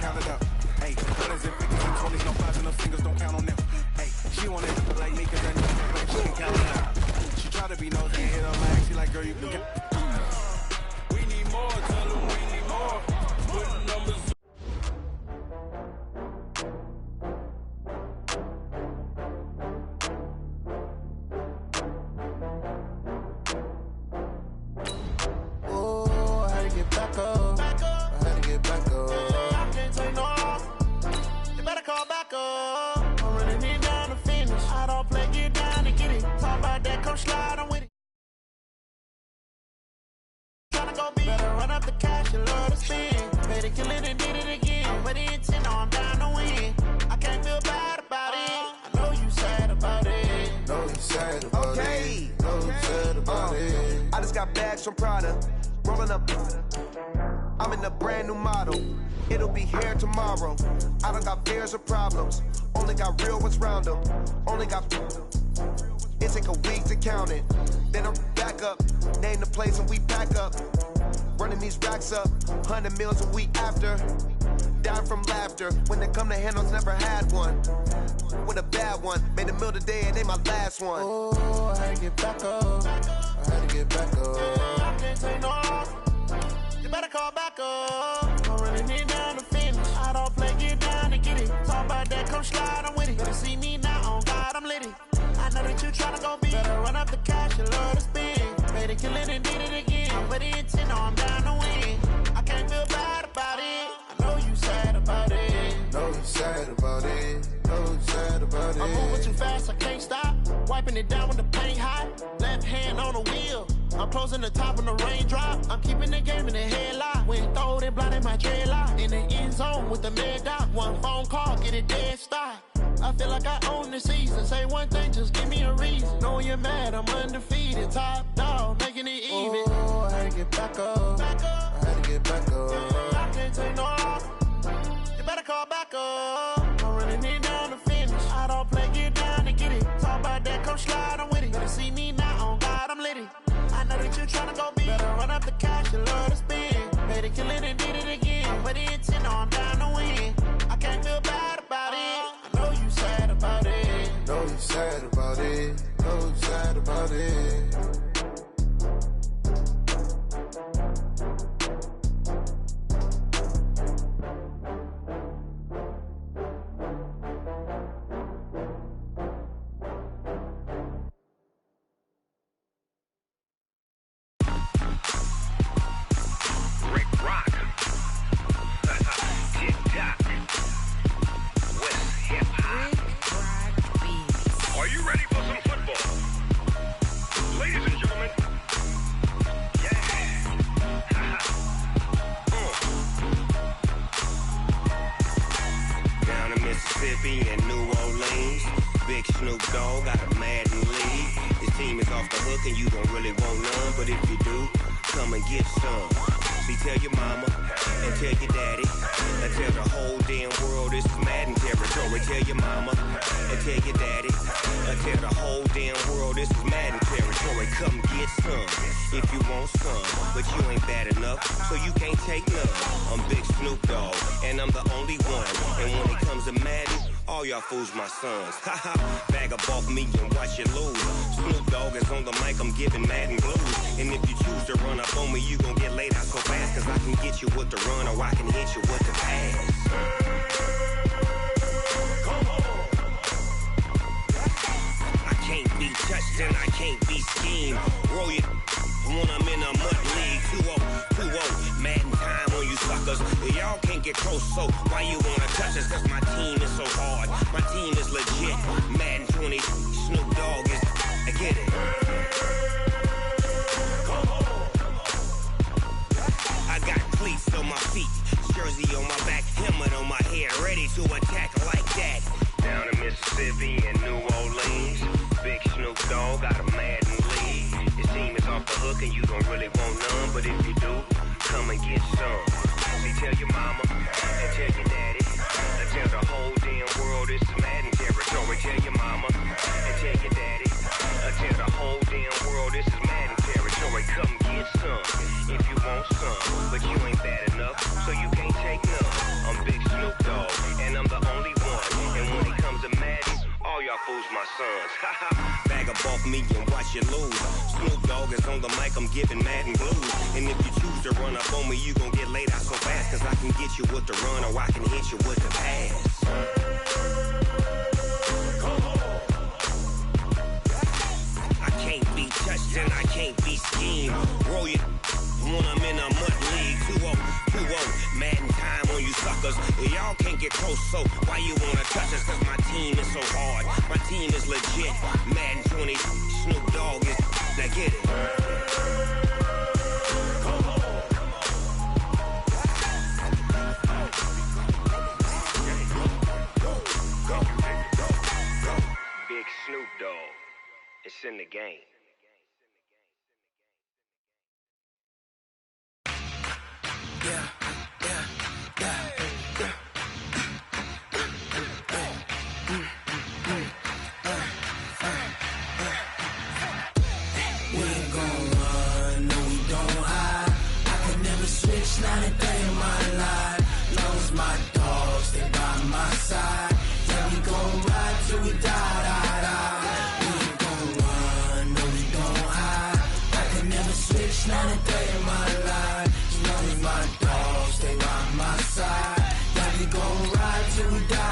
count it up. Hey, 100s and 50s and 20s, no 5s and no singles, don't count on them. Hey, she wanna like me cause that nigga like she can count it up. She try to be nosy and hit her lag, she like, girl, you can get. We need more, tell them we need more. Put numbers. From Prada, rolling up. I'm in a brand new model. It'll be here tomorrow. I don't got fears or problems. Only got real ones round them. Only got. It take a week to count it. Then I'm back up. Name the place and we pack up. Running these racks up. 100 meals a week after. Dying from laughter. When they come to handles, never had one. With a bad one. Made a meal today and they my last one. Oh, I had to get back up. I had to get back up. I can't take no. You better call back up. I'm running it down to finish. I don't play, get down and get it. Talk about that, come slide, I'm with it. Better see me now, on God, I'm litty. I know that you tryna go big. Better run up the cash, you love to spend. Made a kill it and did it again. I'm with the intent, I'm down to win. I can't feel bad about it. I know you sad about it. Know you sad about it. Know you sad about it. I'm moving too fast, I can't stop. Wiping it down with the paint hot. Left hand on the wheel. I'm closing the top when the raindrop. I'm keeping the game in the headlock. When throwed and blinded my dreadlock. In the end zone with the mad dot. One phone call, get it dead stop. I feel like I own the season. Say one thing, just give me a reason. Knowing you're mad, I'm undefeated. Top dog, making it even. Oh, I had to get back up. I had to get back up. I can't take no. You better call back up. I'm running it down to finish. I don't play, get down and get it. Talk about that, come slide, I'm with it. Better see me now, on God, I'm litty. I know that you tryna go big. Better run up the cash, you love to spend. Made it, kill it and did it again. But the intent, I'm down to win. I can't feel bad about it. I know you sad about it. Know you sad about it. Know you sad about it. and New Orleans. Big Snoop Dogg got a Madden lead. His team is off the hook and you don't really want none, but if you do, come and get some. See, tell your mama and tell your daddy and tell the whole damn world this is Madden territory. Tell your mama and tell your daddy and tell the whole damn world this is Madden territory. Come get some if you want some, but you ain't bad enough, so you can't take none. I'm Big Snoop Dogg and I'm the only one, and when it comes to Madden, all y'all fools my sons. Haha, bag up off me and watch you lose. Snoop Dogg is on the mic, I'm giving Madden blues. And if you choose to run up on me, you gon' get laid out so fast, cause I can get you with the run or I can hit you with the pass. I can't be touched and I can't be schemed. Roll you when I'm in a mud league. 2-0, Madden time on you suckers. Y'all can't get close, so why you wanna touch us? Cause my team is so hard, my team is legit. Madden 20, Snoop Dogg is, I get it. I got cleats on my feet, jersey on my back, helmet on my head, ready to attack like that. Down in Mississippi and New Orleans, Big Snoop Dogg got a Madden lead. His team is off the hook and you don't really want none, but if you do, come and get some. See, tell your mama and tell your daddy and tell the whole damn world this is Madden territory. Tell your mama and tell your daddy and tell the whole damn world this is Madden territory. Come get some if you want some, but you ain't bad enough, so you can't take none. I'm Big Snoop Who's my sons? Bag up off me and watch you lose. Snoop Dogg is on the mic, I'm giving mad and blues. And if you choose to run up on me, you gon' get laid out so fast. Cause I can get you with the run or I can hit you with the pass. I can't be touched and I can't be schemed. Roll you when I'm in a mud league. 2-0, mad in time on you suckers. Y'all can't get close, so why you wanna touch us? Cause my team is so hard, my team is legit. Madden 20, Snoop Dogg is, now get it. Big Snoop Dogg, it's in the game. Not a day in my life, long as my dogs stay by my side. Yeah, we gon' ride till we die. We ain't gon' run, no we don't hide. I can never switch, not a day in my life, as long as my dogs stay by my side. Yeah, we gon' ride till we die.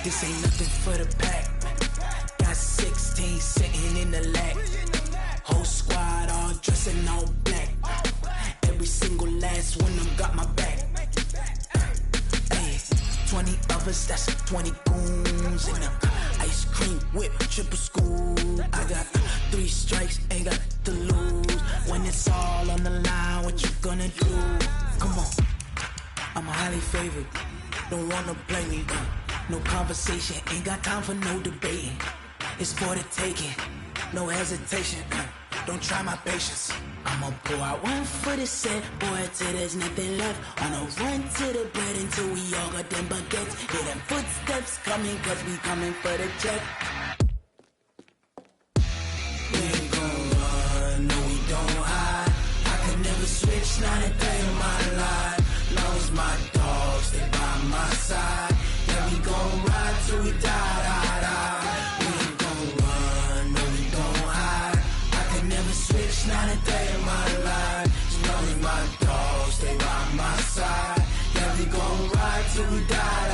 This ain't nothing for the pack. Got 16 sitting in the lag. Whole squad all dressing all black. Every single last one of them got my back. Hey, 20 of us, that's 20 goons in the ice cream whip, triple scoop. I got 3 strikes, ain't got to lose. When it's all on the line, what you gonna do? Come on, I'm highly favored. Don't wanna play me. No conversation, ain't got time for no debating. It's for the taking, no hesitation. Don't try my patience. I'ma pour out one for the set, boy, till there's nothing left. On a run to the bread until we all got them baguettes. Hear them footsteps coming, cause we coming for the check. We ain't gon' run, no we don't hide. I can never switch, not a day in my life. Long as my dogs stay by my side. Yeah, we gon' ride till we die. We ain't gon' run, no we don't hide. Never switch, not a day in my life. As long as my dogs stay by my side. Yeah, we gon' ride till we die.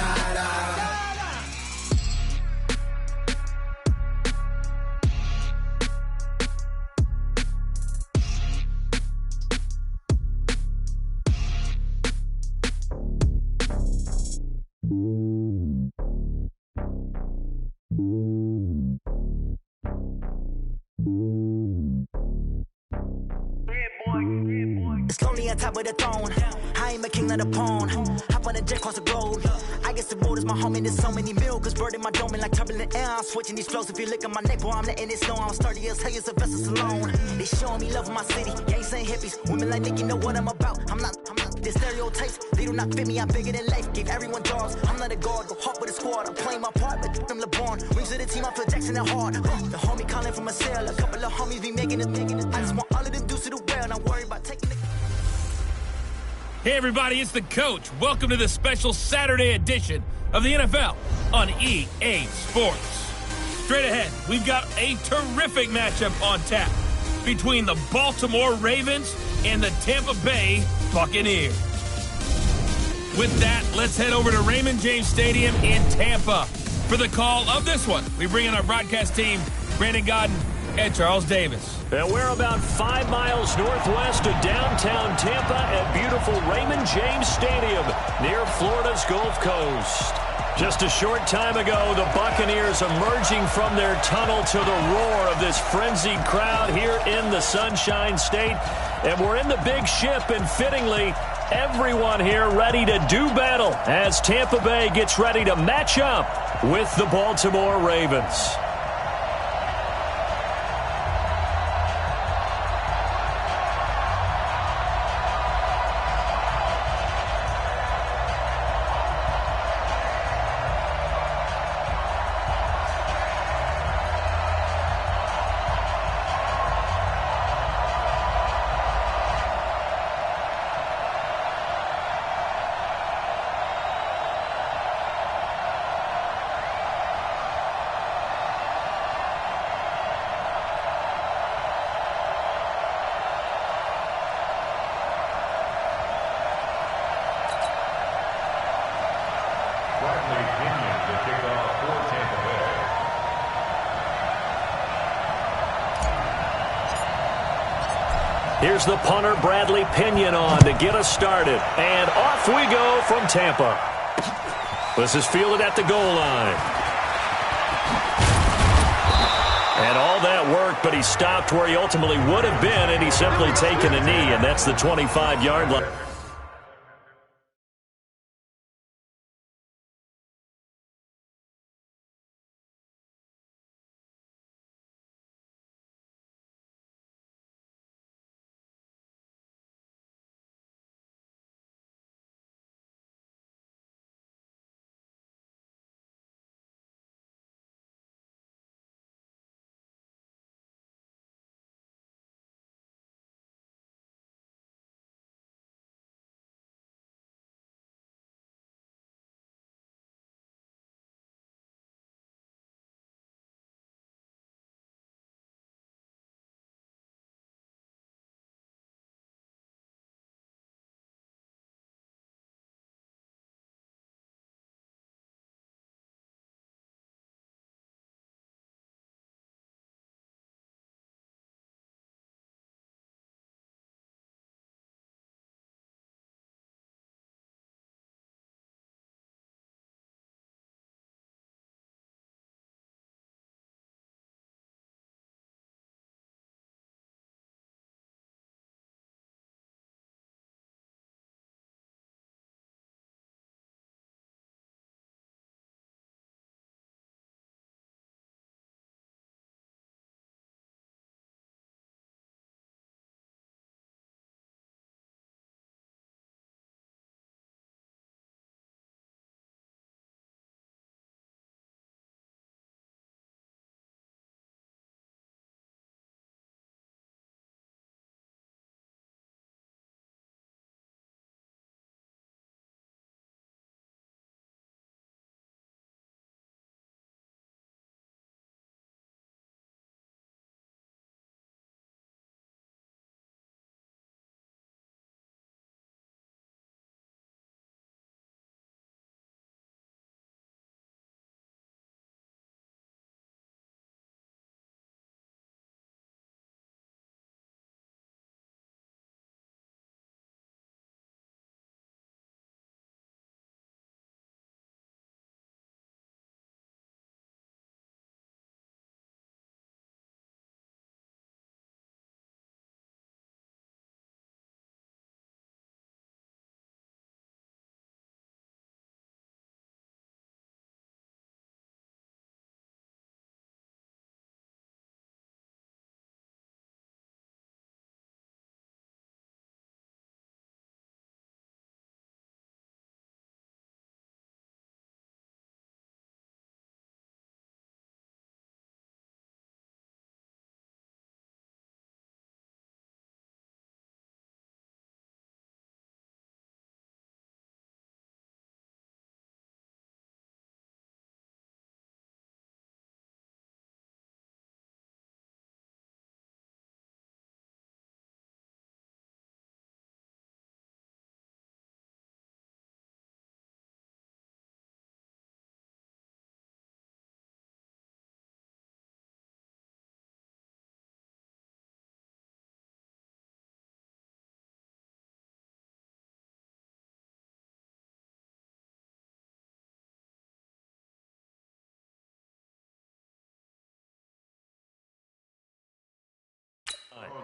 It's lonely on top of the throne. I ain't a king of the pawn. Hop on a jet across the road. I guess the road is my home and there's so many milkers bird in my dome and like turbulent air. I'm switching these flows. If you look at my neck, boy, I'm letting it snow. I'm sturdy as hell as a vessel alone. They showing me love in my city. Gangs ain't hippies. Women like Nick, you know what I'm about. I'm not. The stereotypes, they do not fit me. I'm bigger than life. Gave everyone jobs. I'm not a guard. Go hard with a squad. I'm playing my part, but I'm LeBron. Rings of the team, I feel Jackson and hard. The homie calling from a cell. A couple of homies be making it. I just want all of them dudes to do well. Not worry about taking it. Hey everybody, it's the Coach. Welcome to the special Saturday edition of the NFL on EA Sports. Straight ahead, we've got a terrific matchup on tap between the Baltimore Ravens and the Tampa Bay Buccaneers. With that, let's head over to Raymond James Stadium in Tampa for the call of this one. We bring in our broadcast team, Brandon Godden and Charles Davis. And we're about 5 miles northwest of downtown Tampa at beautiful Raymond James Stadium near Florida's Gulf Coast. Just a short time ago, the Buccaneers emerging from their tunnel to the roar of this frenzied crowd here in the Sunshine State. And we're in the big ship, and fittingly, everyone here ready to do battle as Tampa Bay gets ready to match up with the Baltimore Ravens. Here's the punter, Bradley Pinion, on to get us started. And off we go from Tampa. This is fielded at the goal line. And all that work, but he stopped where he ultimately would have been, and he's simply taken a knee, and that's the 25-yard line.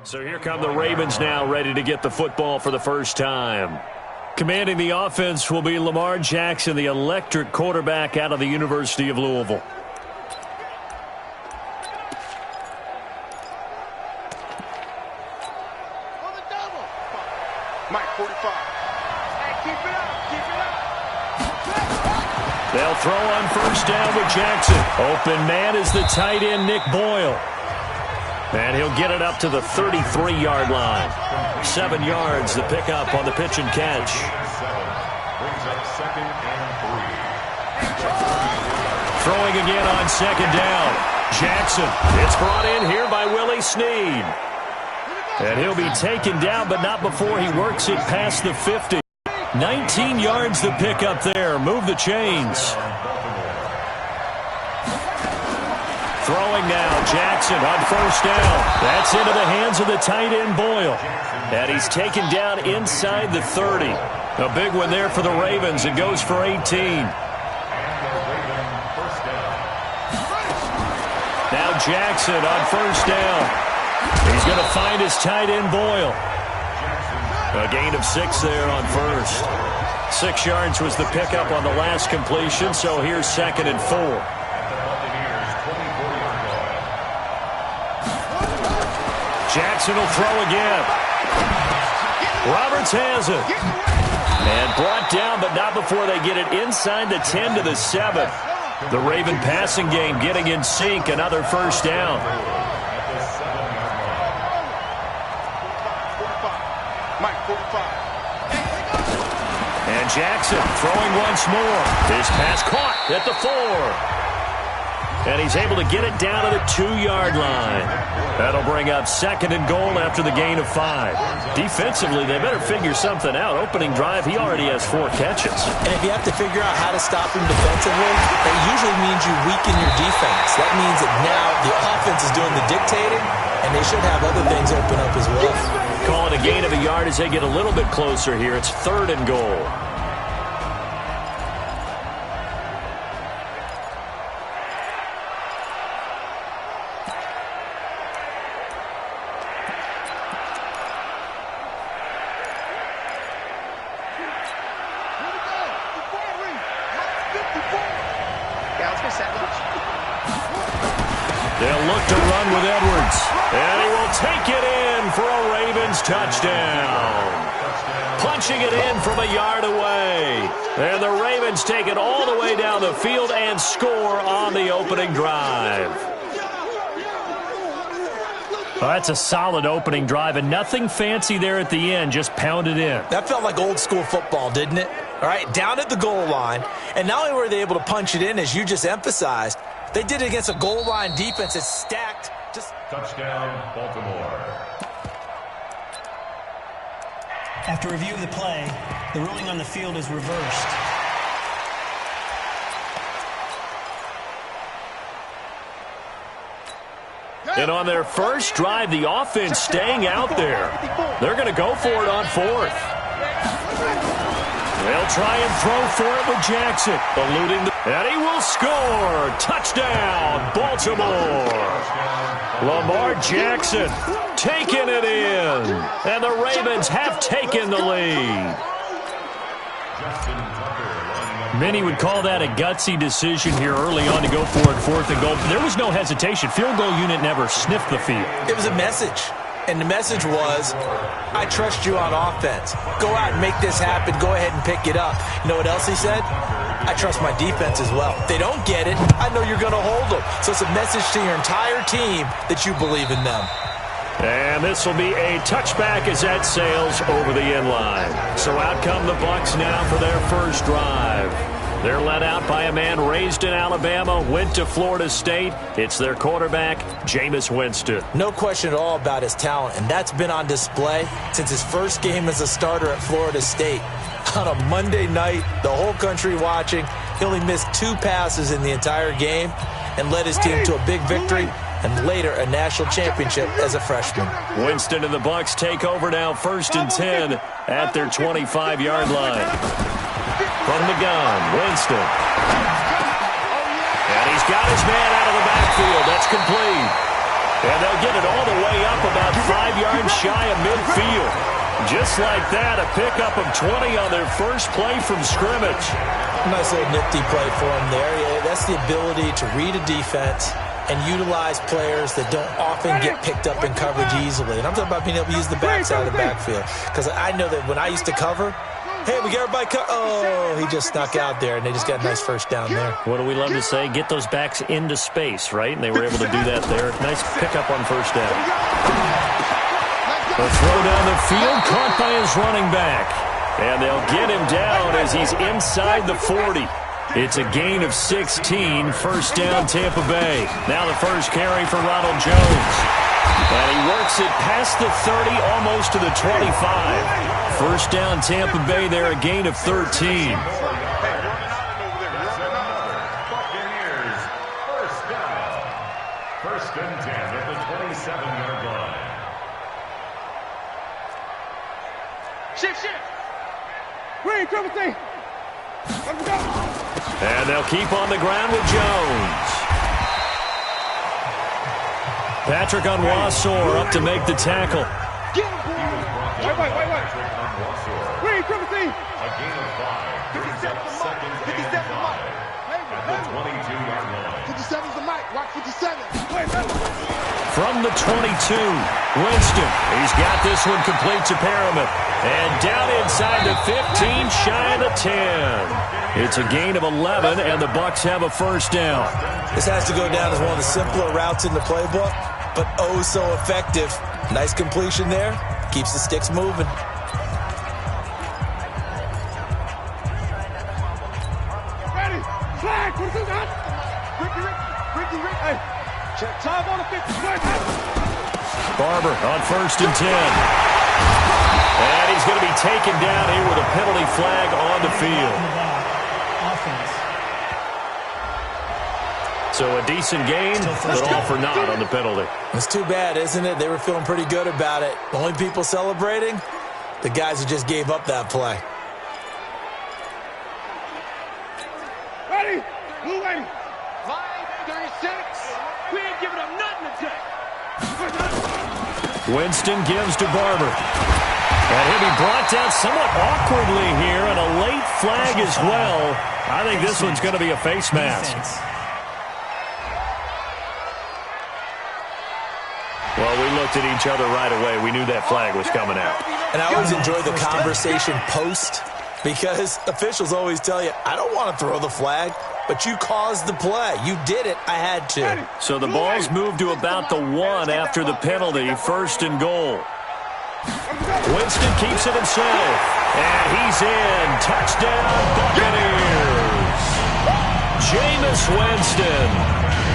So here come the Ravens now, ready to get the football for the first time. Commanding the offense will be Lamar Jackson, the electric quarterback out of the University of Louisville. Mike 45. Hey, keep it up, keep it up. They'll throw on first down with Jackson. Open man is the tight end, Nick Boyle. And he'll get it up to the 33-yard line. 7 yards, the pickup on the pitch and catch. Brings up 2nd and 3. Throwing again on 2nd down. Jackson. It's brought in here by Willie Snead. And he'll be taken down, but not before he works it past the 50. 19 yards the pickup there. Move the chains. Throwing now, Jackson on first down. That's into the hands of the tight end, Boyle. And he's taken down inside the 30. A big one there for the Ravens. It goes for 18. Now Jackson on first down. He's going to find his tight end, Boyle. A gain of 6 there on first. 6 yards was the pickup on the last completion, so here's 2nd and 4. Jackson will throw again. Roberts has it. And brought down, but not before they get it inside the 10 to the 7. The Raven passing game getting in sync. Another first down. And Jackson throwing once more. His pass caught at the 4. And he's able to get it down to the 2-yard line. That'll bring up 2nd and goal after the gain of 5. Defensively, they better figure something out. Opening drive, he already has 4 catches. And if you have to figure out how to stop him defensively, that usually means you weaken your defense. That means that now the offense is doing the dictating, and they should have other things open up as well. Call it a gain of a yard as they get a little bit closer here. It's 3rd and goal. They'll look to run with Edwards. And he will take it in for a Ravens touchdown. Punching it in from a yard away. And the Ravens take it all the way down the field and score on the opening drive. Well, that's a solid opening drive, and nothing fancy there at the end, just pounded in. That felt like old school football, didn't it? All right, down at the goal line, and not only were they able to punch it in, as you just emphasized, they did it against a goal line defense that's stacked. Touchdown, Baltimore. After reviewing the play, the ruling on the field is reversed. And on their first drive, the offense staying out there. They're going to go for it on 4th. They'll try and throw for it with Jackson. Eluding and he will score. Touchdown, Baltimore. Lamar Jackson taking it in. And the Ravens have taken the lead. Many would call that a gutsy decision here early on to go for it 4th and goal. There was no hesitation. Field goal unit never sniffed the field. It was a message. And the message was, I trust you on offense. Go out and make this happen. Go ahead and pick it up. You know what else he said? I trust my defense as well. If they don't get it, I know you're going to hold them. So it's a message to your entire team that you believe in them. And this will be a touchback as that sails over the end line. So out come the Bucs now for their first drive. They're led out by a man raised in Alabama, went to Florida State. It's their quarterback, Jameis Winston. No question at all about his talent, and that's been on display since his first game as a starter at Florida State. On a Monday night, the whole country watching, he only missed 2 passes in the entire game and led his team to a big victory and later a national championship as a freshman. Winston and the Bucs take over now, 1st and 10 at their 25-yard line. From the gun, Winston. And he's got his man out of the backfield. That's complete. And they'll get it all the way up about 5 yards shy of midfield. Just like that, a pickup of 20 on their first play from scrimmage. Nice little nifty play for him there. Yeah, that's the ability to read a defense and utilize players that don't often get picked up in coverage easily. And I'm talking about being able to use the backs out of the backfield. Because I know that when I used to cover, hey, we got everybody oh, he just snuck out there, and they just got a nice first down there. What do we love to say? Get those backs into space, right? And they were able to do that there. Nice pickup on first down. The throw down the field, caught by his running back. And they'll get him down as he's inside the 40. It's a gain of 16, first down Tampa Bay. Now the first carry for Ronald Jones. And he works it past the 30, almost to the 25. First down Tampa Bay there, a gain of 13. First and 10 at the 27-yard line. Shift. Green, triple T. Let's go. And they'll keep on the ground with Jones. Patrick Onwuasor up to make the tackle. Get him, boy. Wait. Green, triple T. A gain of 5. 57 seconds and 5 at the 22-yard line. 57's the mic. Watch 57. From the 22, Winston. He's got this one complete to Perriman. And down inside the 15, shy of the 10. It's a gain of 11, and the Bucs have a first down. This has to go down as one of the simpler routes in the playbook, but oh so effective. Nice completion there. Keeps the sticks moving. Ready. Flag. What is that? Ricky. Hey. Check time on the 50. Barber on first and 10. And he's going to be taken down here with a penalty flag on the field. So a decent gain, but all for naught on the penalty. It's too bad, isn't it? They were feeling pretty good about it. The only people celebrating, the guys who just gave up that play. Ready. Blue ready. 36. We ain't giving up nothing today. Winston gives to Barber. And he'll be brought down somewhat awkwardly here, and a late flag as well. I think this one's going to be a face mask. Well, we looked at each other right away. We knew that flag was coming out. And I always enjoy the conversation post, because officials always tell you, I don't want to throw the flag, but you caused the play. You did it. I had to. So the ball's moved to about the 1 after the penalty, first and goal. Winston keeps it himself, and he's in. Touchdown, Buccaneers. Jameis Winston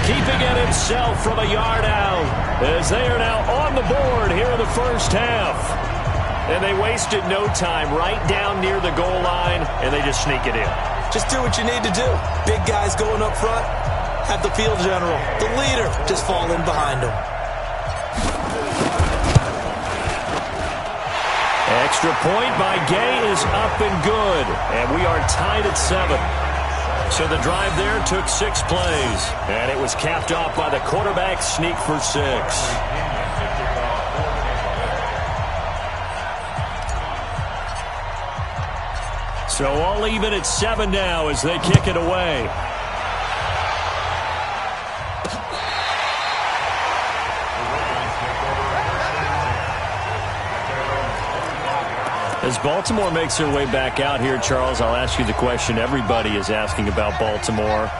keeping it himself from a yard out, as they are now on the board here in the first half. And they wasted no time, right down near the goal line, and they just sneak it in. Just do what you need to do. Big guys going up front, have the field general, the leader, just fall in behind them. Extra point by Gay is up and good, and we are tied at 7. So the drive there took 6 plays, and it was capped off by the quarterback sneak for 6. So all even at 7 now as they kick it away. As Baltimore makes their way back out here, Charles, I'll ask you the question everybody is asking about Baltimore.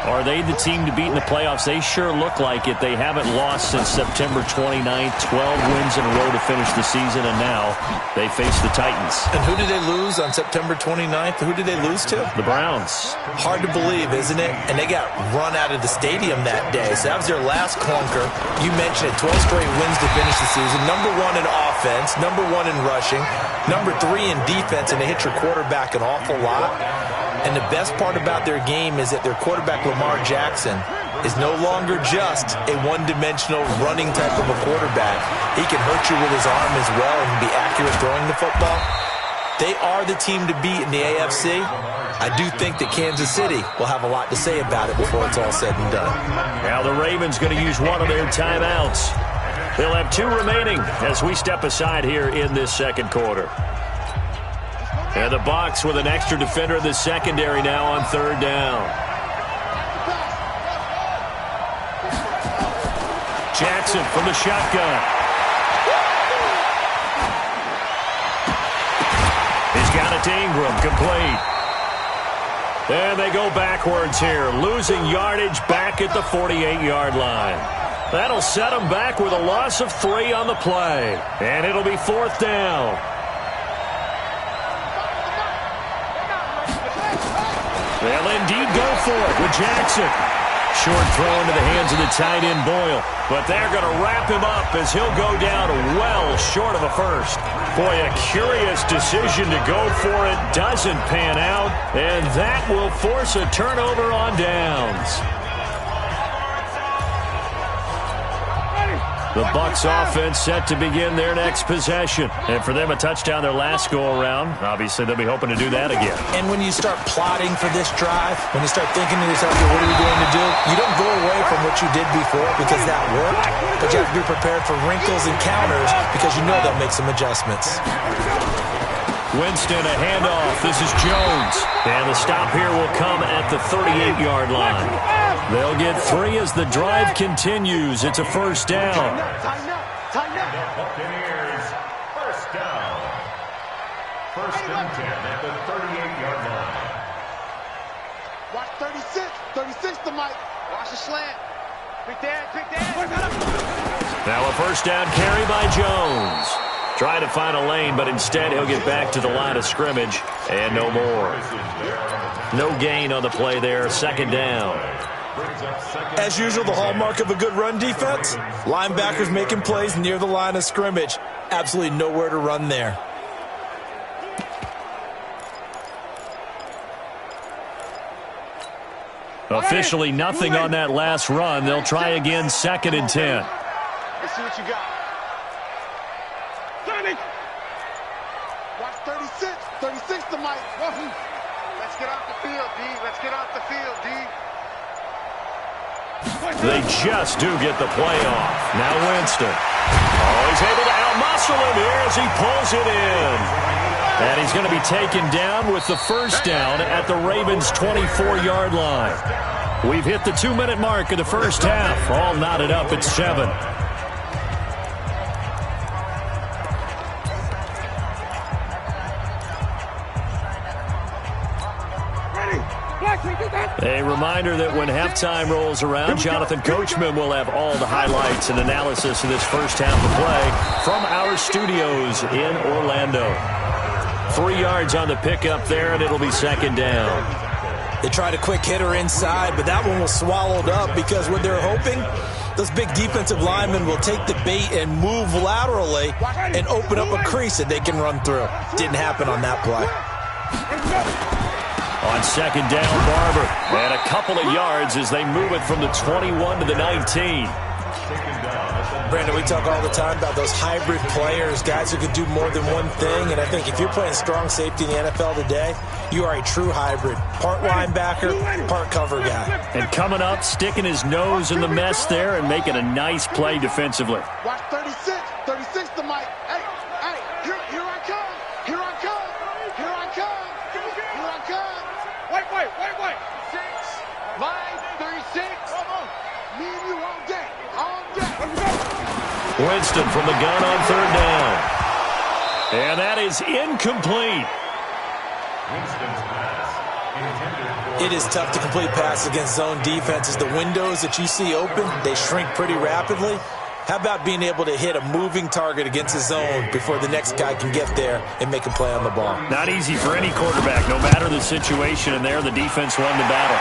Are they the team to beat in the playoffs? They sure look like it. They haven't lost since September 29th, 12 wins in a row to finish the season, and now they face the Titans. And who did they lose on September 29th? Who did they lose to? The Browns. Hard to believe, isn't it? And they got run out of the stadium that day. So that was their last clunker. You mentioned it, 12 straight wins to finish the season. Number 1 in offense, number 1 in rushing, number 3 in defense, and they hit your quarterback an awful lot. And the best part about their game is that their quarterback, Lamar Jackson, is no longer just a one-dimensional running type of a quarterback. He can hurt you with his arm as well and be accurate throwing the football. They are the team to beat in the AFC. I do think that Kansas City will have a lot to say about it before it's all said and done. Now the Ravens going to use one of their timeouts. They'll have 2 remaining as we step aside here in this second quarter. And the Bucs with an extra defender in the secondary now on 3rd down. Jackson from the shotgun. He's got it to Ingram, complete. And they go backwards here, losing yardage back at the 48-yard line. That'll set them back with a loss of 3 on the play. And it'll be 4th down. They'll indeed go for it with Jackson. Short throw into the hands of the tight end Boyle. But they're going to wrap him up as he'll go down well short of a first. Boy, a curious decision to go for it. Doesn't pan out. And that will force a turnover on downs. The Bucs offense set to begin their next possession. And for them, a touchdown their last go-around. Obviously, they'll be hoping to do that again. And when you start plotting for this drive, when you start thinking to yourself, what are we going to do? You don't go away from what you did before because that worked, but you have to be prepared for wrinkles and counters because you know they'll make some adjustments. Winston, a handoff. This is Jones. And the stop here will come at the 38-yard line. They'll get 3 as the drive continues. It's a first down. Buccaneers, first down. First and 10 at the 38-yard line. Watch 36. 36 to Mike. Watch the slant. Big Dan, big Dan. Now a first down carry by Jones. Trying to find a lane, but instead he'll get back to the line of scrimmage. And no more. No gain on the play there. Second down. As usual, the hallmark of a good run defense, linebackers making plays near the line of scrimmage. Absolutely nowhere to run there. Officially nothing on that last run. They'll try again, second and 10. Let's see what you got. Watch 36. 36 to Mike. Let's get off the field, D. Let's get off the field, D. They just do get the play off. Now Winston. Oh, he's able to out-muscle him here as he pulls it in. And he's going to be taken down with the first down at the Ravens' 24-yard line. We've hit the 2-minute mark of the first half. All knotted up at 7. A reminder that when halftime rolls around, Jonathan Coachman will have all the highlights and analysis of this first half of play from our studios in Orlando. 3 yards on the pickup there, and it'll be second down. They tried a quick hitter inside, but that one was swallowed up because what they're hoping, those big defensive linemen will take the bait and move laterally and open up a crease that they can run through. Didn't happen on that play. On second down, Barber. And a couple of yards as they move it from the 21 to the 19. Brandon, we talk all the time about those hybrid players, guys who can do more than one thing. And I think if you're playing strong safety in the NFL today, you are a true hybrid. Part linebacker, part cover guy. And coming up, sticking his nose in the mess there and making a nice play defensively. Watch 36. 36 to Mike. Hey, here I come. Here I come. Here I come. Here I come. Wait. 6. Line 36. Me and you all day. All day. Winston from the gun on third down. And that is incomplete. It is tough to complete passes against zone defenses. The windows that you see open, they shrink pretty rapidly. How about being able to hit a moving target against the zone before the next guy can get there and make a play on the ball? Not easy for any quarterback, no matter the situation, and there the defense won the battle.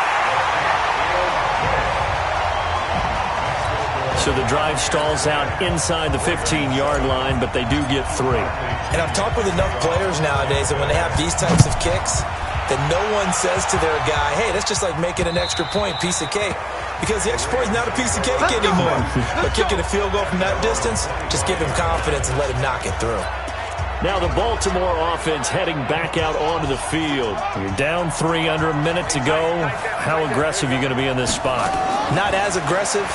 So the drive stalls out inside the 15-yard line, but they do get 3. And I've talked with enough players nowadays that when they have these types of kicks, that no one says to their guy, hey, that's just like making an extra point, piece of cake. Because the extra point is not a piece of cake anymore. But kicking a field goal from that distance, just give him confidence and let him knock it through. Now the Baltimore offense heading back out onto the field. You're down 3, under a minute to go. How aggressive are you going to be in this spot? Not as aggressive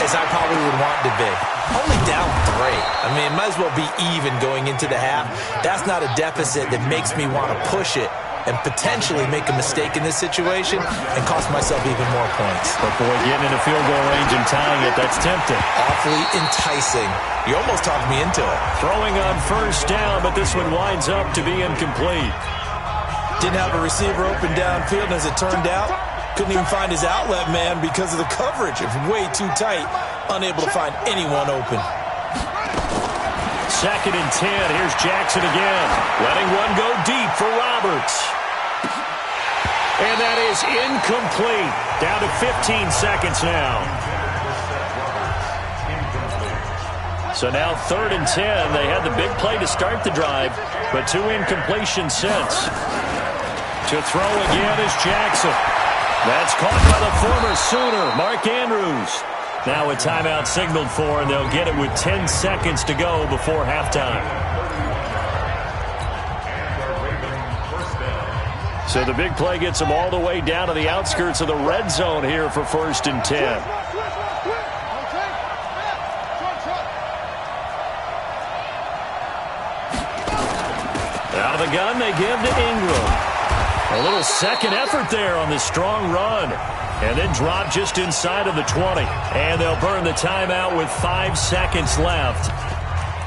as I probably would want to be. Only down 3. I mean, it might as well be even going into the half. That's not a deficit that makes me want to push it and potentially make a mistake in this situation and cost myself even more points. But boy, getting in a field goal range and tying it, that's tempting. Awfully enticing. You almost talked me into it. Throwing on first down, but this one winds up to be incomplete. Didn't have a receiver open downfield, and as it turned out, couldn't even find his outlet man because of the coverage. It was way too tight. Unable to find anyone open. Second and 10. Here's Jackson again. Letting one go deep for Roberts. And that is incomplete. Down to 15 seconds now. So now 3rd and 10. They had the big play to start the drive, but 2 incompletions since. To throw again is Jackson. That's caught by the former Sooner, Mark Andrews. Now a timeout signaled for, and they'll get it with 10 seconds to go before halftime. So the big play gets them all the way down to the outskirts of the red zone here for 1st and 10. Out of the gun, they give to Ingram. A little second effort there on this strong run. And then drop just inside of the 20. And they'll burn the timeout with 5 seconds left.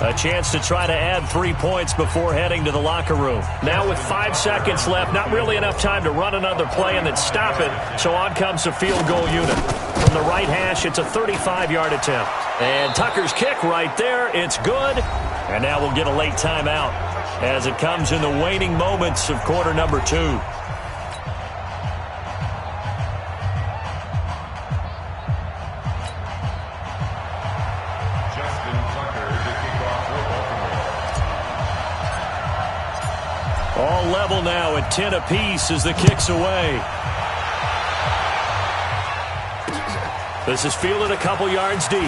A chance to try to add 3 points before heading to the locker room. Now with 5 seconds left, not really enough time to run another play and then stop it. So on comes the field goal unit. From the right hash, it's a 35-yard attempt. And Tucker's kick right there. It's good. And now we'll get a late timeout as it comes in the waning moments of quarter number 2. All level now at 10 apiece as the kick's away. This is fielded a couple yards deep.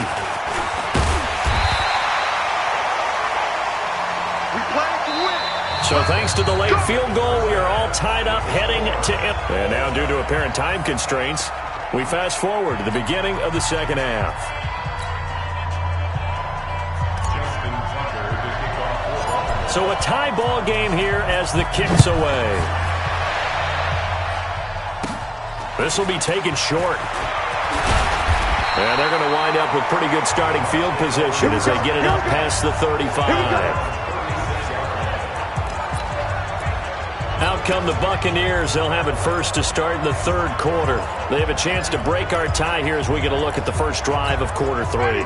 So thanks to the late field goal, we are all tied up heading to And now due to apparent time constraints, we fast forward to the beginning of the second half. So a tie ball game here as the kick's away. This will be taken short. And they're going to wind up with pretty good starting field position as they get it up past the 35. Out come the Buccaneers. They'll have it first to start in the third quarter. They have a chance to break our tie here as we get a look at the first drive of quarter 3.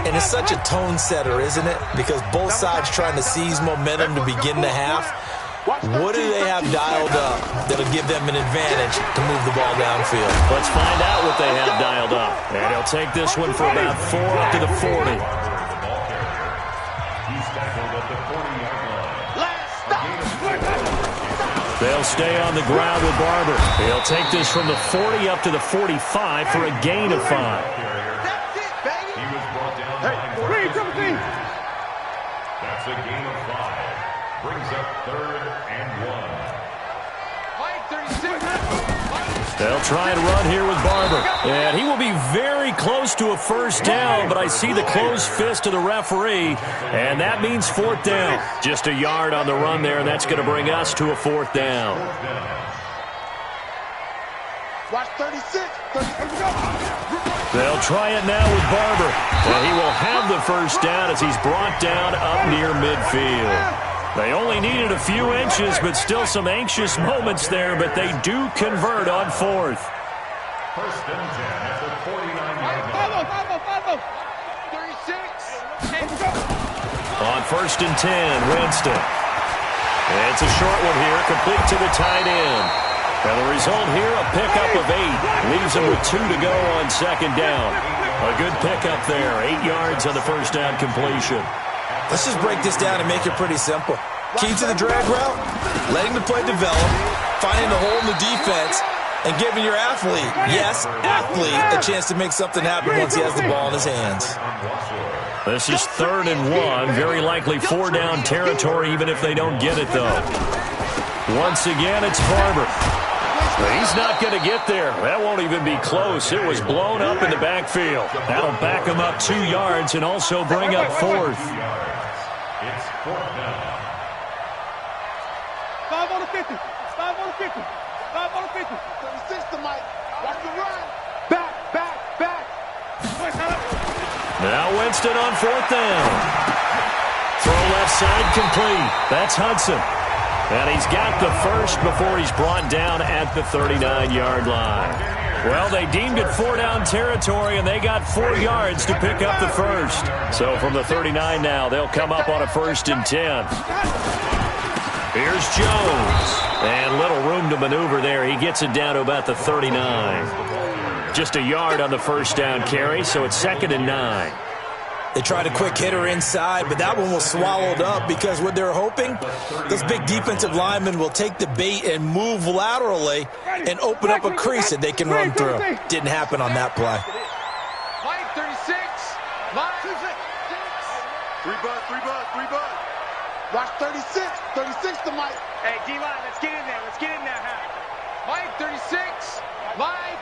And it's such a tone setter, isn't it? Because both sides trying to seize momentum to begin the half. What do they have dialed up that'll give them an advantage to move the ball downfield? Let's find out what they have dialed up. And he'll take this one for about 4 up to the 40. They'll stay on the ground with Barber. He'll take this from the 40 up to the 45 for a gain of 5. That's a gain of 5. Brings up 3rd and 1. They'll try and run here with Barber. And he will be very close to a first down, but I see the closed fist of the referee, and that means 4th down. Just a yard on the run there, and that's going to bring us to a 4th down. Watch 36. They'll try it now with Barber. And he will have the first down as he's brought down up near midfield. They only needed a few inches, but still some anxious moments there, but they do convert on 4th. 1st and 10 at the 49-yard line. 36. On 1st and 10, Winston. And it's a short one here, complete to the tight end. And the result here, a pickup of 8. Leaves them with 2 to go on 2nd down. A good pickup there, 8 yards on the first down completion. Let's just break this down and make it pretty simple. Key to the drag route, letting the play develop, finding the hole in the defense, and giving your athlete, yes, athlete, a chance to make something happen once he has the ball in his hands. This is 3rd and 1, very likely 4 down territory even if they don't get it though. Once again, it's Barber. He's not going to get there. That won't even be close. It was blown up in the backfield. That'll back him up 2 yards and also bring up 4th. It's 4th down. 5 on the 50. 5 on the 50. 5 on the 50. 36 to Mike. Watch the run. Back. Now Winston on 4th down. Throw left side complete. That's Hudson. And he's got the first before he's brought down at the 39-yard line. Well, they deemed it 4 down territory, and they got 4 yards to pick up the first. So from the 39 now, they'll come up on a 1st and 10. Here's Jones. And little room to maneuver there. He gets it down to about the 39. Just a yard on the first down carry, so it's 2nd and 9. They tried a quick hitter inside, but that one was swallowed up because what they're hoping, those big defensive linemen will take the bait and move laterally and open up a crease that they can run through. Didn't happen on that play. Three bud. Watch 36. 36 to Mike. Hey, D-line, let's get in there. Let's get in there, huh? Mike, 36. Mike.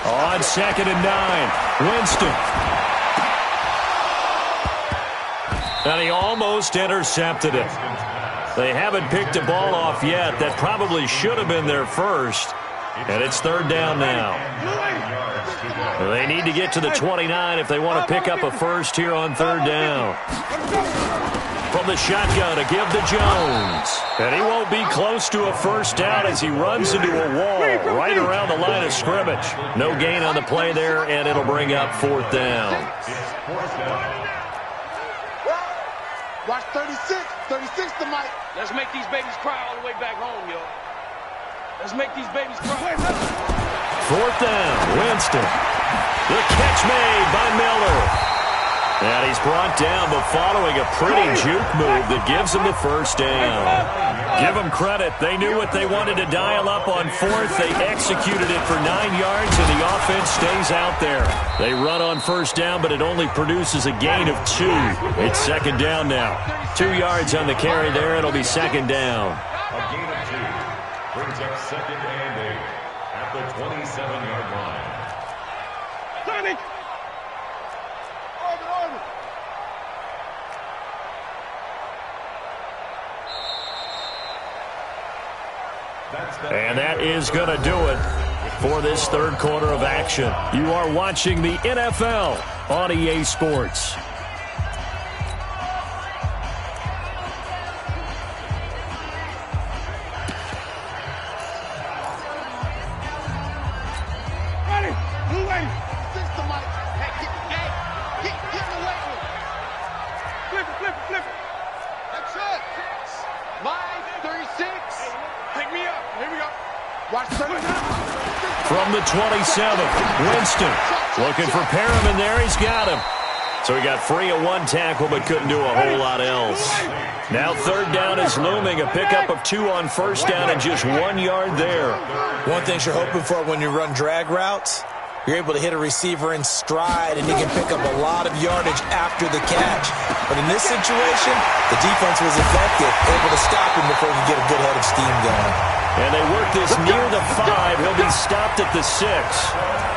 On 2nd and 9, Winston. And he almost intercepted it. They haven't picked a ball off yet. That probably should have been their first. And it's 3rd down now. They need to get to the 29 if they want to pick up a first here on 3rd down. From the shotgun, a give to Jones. And he won't be close to a first down as he runs into a wall right around the line of scrimmage. No gain on the play there, and it'll bring up 4th down. Watch 36. 36 to Mike. Let's make these babies cry all the way back home, yo. Let's make these babies cry. 4th down, Winston. The catch made by Miller. And he's brought down, but following a pretty juke move that gives him the first down. Give them credit. They knew what they wanted to dial up on 4th. They executed it for 9 yards, and the offense stays out there. They run on first down, but it only produces a gain of 2. It's 2nd down now. 2 yards on the carry there. It'll be 2nd down. A gain of 2 brings up 2nd and 8 at the 27-yard line. Sonic. And that is going to do it for this 3rd quarter of action. You are watching the NFL on EA Sports. From the 27, Winston looking for Perriman there. He's got him. So he got free of 1 tackle but couldn't do a whole lot else. Now 3rd down is looming. A pickup of 2 on first down and just 1 yard there. One thing you're hoping for when you run drag routes, you're able to hit a receiver in stride and you can pick up a lot of yardage after the catch. But in this situation, the defense was effective, able to stop him before he could get a good head of steam going. And they work this near the 5. He'll be stopped at the 6.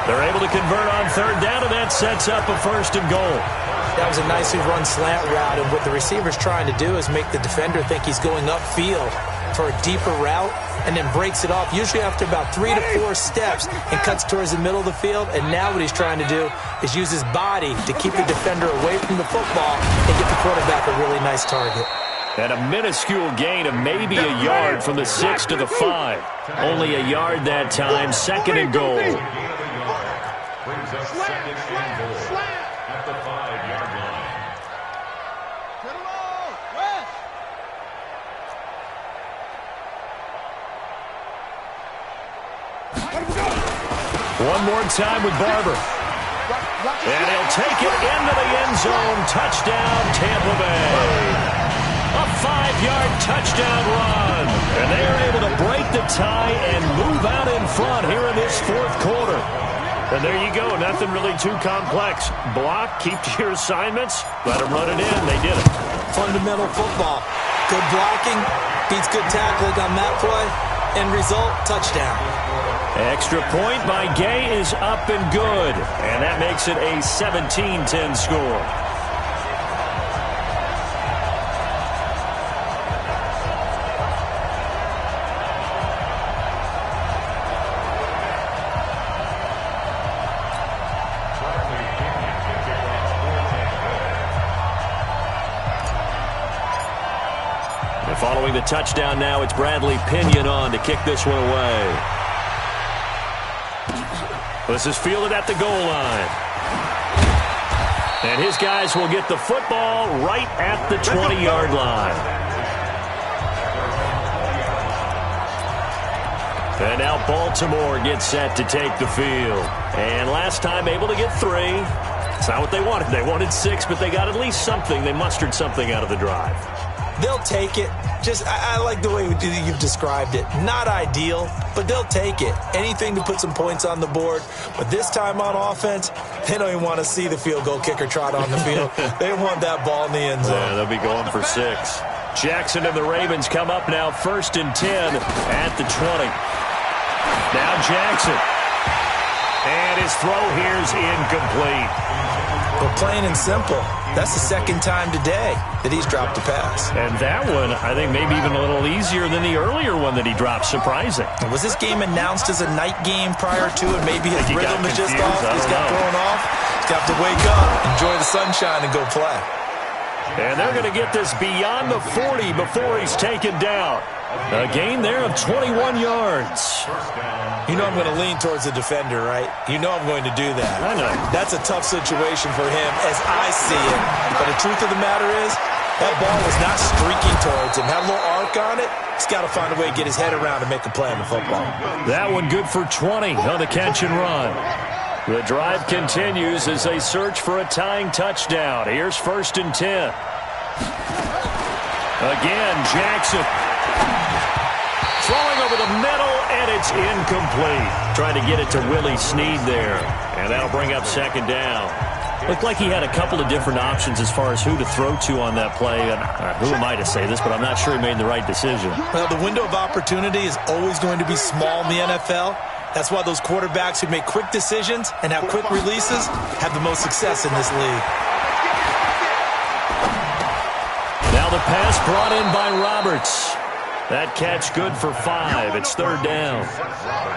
They're able to convert on 3rd down, and that sets up a 1st and goal. That was a nicely run slant route, and what the receiver's trying to do is make the defender think he's going upfield for a deeper route and then breaks it off, usually after about 3 to 4 steps, and cuts towards the middle of the field. And now what he's trying to do is use his body to keep the defender away from the football and get the quarterback a really nice target. And a minuscule gain of maybe a yard from the 6 to the 5. Only a yard that time. 2nd and goal. Brings up 2nd and goal at the 5-yard line. One more time with Barber. And he'll take it into the end zone. Touchdown, Tampa Bay. A 5-yard touchdown run. And they are able to break the tie and move out in front here in this 4th quarter. And there you go. Nothing really too complex. Block, keep to your assignments, let them run it in. They did it. Fundamental football. Good blocking, beats good tackling on that play. End result, touchdown. Extra point by Gay is up and good. And that makes it a 17-10 score. Following the touchdown now, it's Bradley Pinion on to kick this one away. This is fielded at the goal line. And his guys will get the football right at the 20-yard line. And now Baltimore gets set to take the field. And last time able to get 3. It's not what they wanted. They wanted 6, but they got at least something. They mustered something out of the drive. They'll take it. I like the way you've described it. Not ideal, but they'll take it. Anything to put some points on the board. But this time on offense, they don't even want to see the field goal kicker trot on the field. They want that ball in the end zone. Yeah, they'll be going for 6. Jackson and the Ravens come up now 1st and 10 at the 20. Now Jackson. And his throw here's incomplete. Well, plain and simple, that's the second time today that he's dropped a pass. And that one, I think, maybe even a little easier than the earlier one that he dropped. Surprising. Was this game announced as a night game prior to it? Maybe his rhythm is just off. He's got thrown off. He's got to wake up, enjoy the sunshine, and go play. And they're going to get this beyond the 40 before he's taken down. A gain there of 21 yards. You know I'm going to lean towards the defender, right? You know I'm going to do that. I know. That's a tough situation for him as I see it. But the truth of the matter is, that ball was not streaking towards him. Had a little arc on it. He's got to find a way to get his head around and make a play on the football. That one good for 20 on the catch and run. The drive continues as they search for a tying touchdown. Here's 1st and 10. Again, Jackson. Throwing over the middle, and it's incomplete. Trying to get it to Willie Snead there. And that'll bring up 2nd down. Looked like he had a couple of different options as far as who to throw to on that play. And who am I to say this, but I'm not sure he made the right decision. Well, the window of opportunity is always going to be small in the NFL. That's why those quarterbacks who make quick decisions and have quick releases have the most success in this league. Now the pass brought in by Roberts. That catch good for 5. It's 3rd down.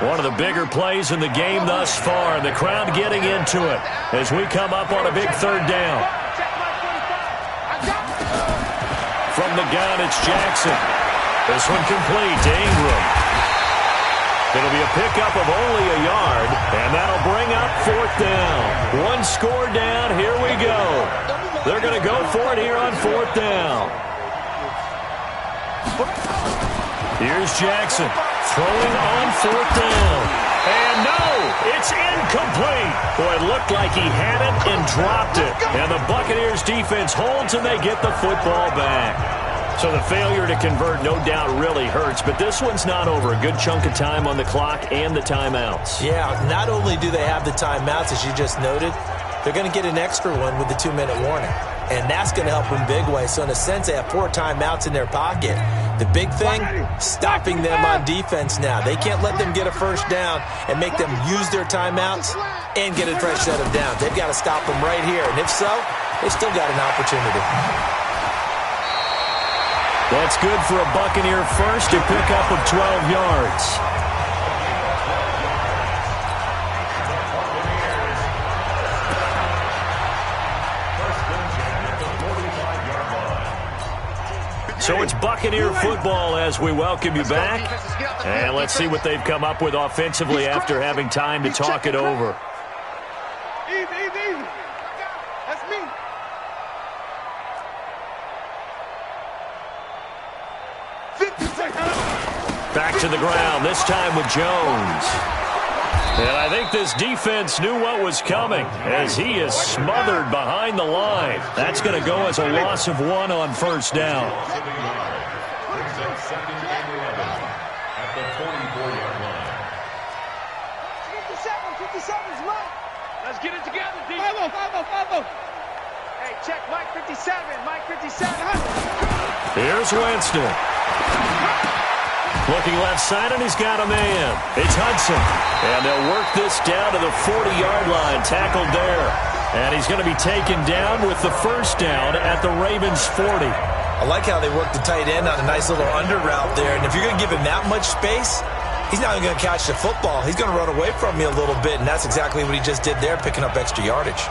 One of the bigger plays in the game thus far, and the crowd getting into it as we come up on a big 3rd down. From the gun, it's Jackson. This one complete to Ingram. It'll be a pickup of only a yard, and that'll bring up 4th down. One score down. Here we go. They're going to go for it here on 4th down. Here's Jackson throwing on 4th down. And no, it's incomplete. Boy, it looked like he had it and dropped it. And the Buccaneers defense holds and they get the football back. So the failure to convert no doubt really hurts, but this one's not over. A good chunk of time on the clock and the timeouts. Yeah, not only do they have the timeouts, as you just noted, they're going to get an extra one with the 2-minute warning. And that's going to help them big way. So in a sense, they have 4 timeouts in their pocket. The big thing, stopping them on defense now. They can't let them get a 1st down and make them use their timeouts and get a fresh set of downs. They've got to stop them right here. And if so, they've still got an opportunity. That's good for a Buccaneer first, a pickup of 12 yards. So it's Buccaneer football as we welcome you back. And let's see what they've come up with offensively after having time to talk it over. Easy. That's me. Back to the ground, this time with Jones. And I think this defense knew what was coming as he is smothered behind the line. That's going to go as a loss of 1 on 1st down. At the 44-yard line. 57's Mike. Let's get it together, D. 5-0. Hey, check Mike 57. Mike 57. Here's Winston. Looking left side, and he's got a man. It's Hudson. And they'll work this down to the 40-yard line, tackled there. And he's going to be taken down with the 1st down at the Ravens 40. I like how they work the tight end on a nice little under route there. And if you're going to give him that much space, he's not even going to catch the football. He's going to run away from you a little bit, and that's exactly what he just did there, picking up extra yardage.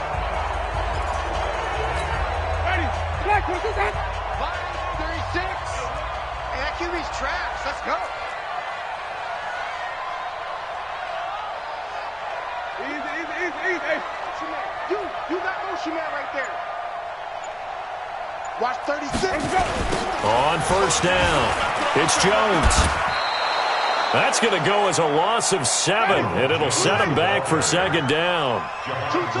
Ready. Black, what's that? 5-36. And that QB's trash. Let's go. Easy. Hey, you got motion man right there. Watch 36. On 1st down, it's Jones. That's going to go as a loss of 7, and it'll set him back for 2nd down.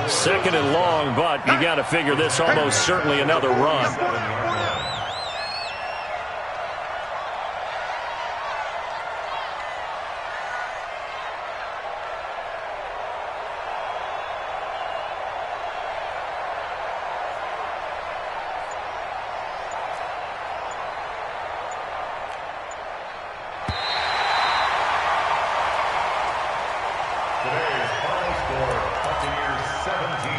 2nd and long, but you got to figure this almost certainly another run. 17.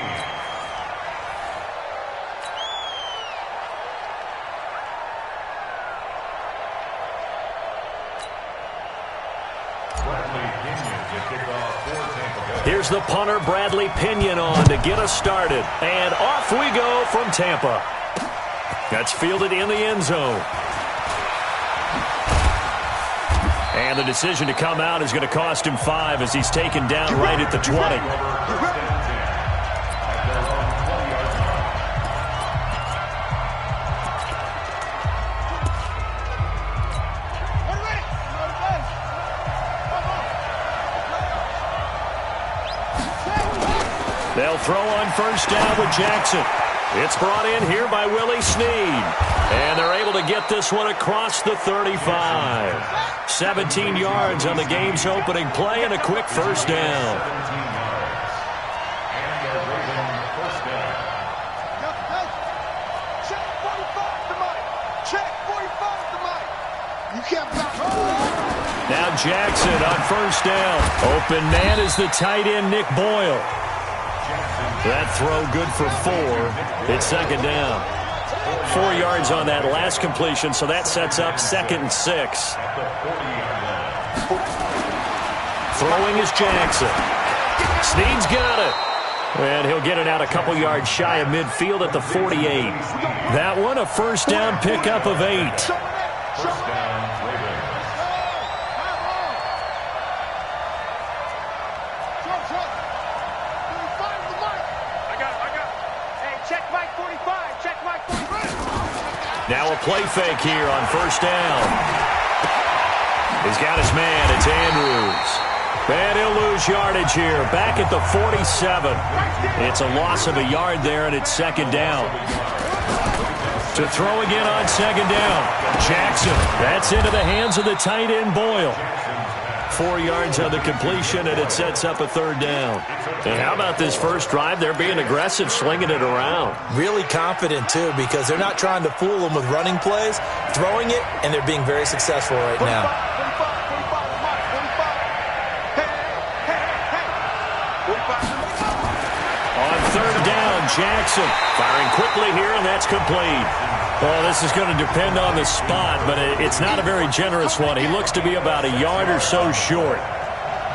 Here's the punter, Bradley Pinion, on to get us started. And off we go from Tampa. That's fielded in the end zone. And the decision to come out is going to cost him 5 as he's taken down right at the 20. They'll throw on first down with Jackson. It's brought in here by Willie Snead. And they're able to get this one across the 35. 17 yards on the game's opening play and a quick first down. 17 yards. And they're Ravens first down. Check 45 to Mike. Check 45 to Mike. You can't block. Now Jackson on first down. Open man is the tight end, Nick Boyle. That throw good for 4. It's second down. 4 yards on that last completion, so that sets up 2nd and 6. Throwing is Jackson. Snead's got it. And he'll get it out a couple yards shy of midfield at the 48. That one a first down pickup of 8. First down, Ravens. Now a play fake here on first down. He's got his man. It's Andrews. And he'll lose yardage here. Back at the 47. It's a loss of a yard there, and it's second down. To throw again on second down. Jackson. That's into the hands of the tight end, Boyle. 4 yards on the completion, and it sets up a third down. And how about this first drive? They're being aggressive, slinging it around. Really confident, too, because they're not trying to fool them with running plays, throwing it, and they're being very successful right now. On third down, Jackson firing quickly here, and that's complete. Well, this is going to depend on the spot, but it's not a very generous one. He looks to be about a yard or so short.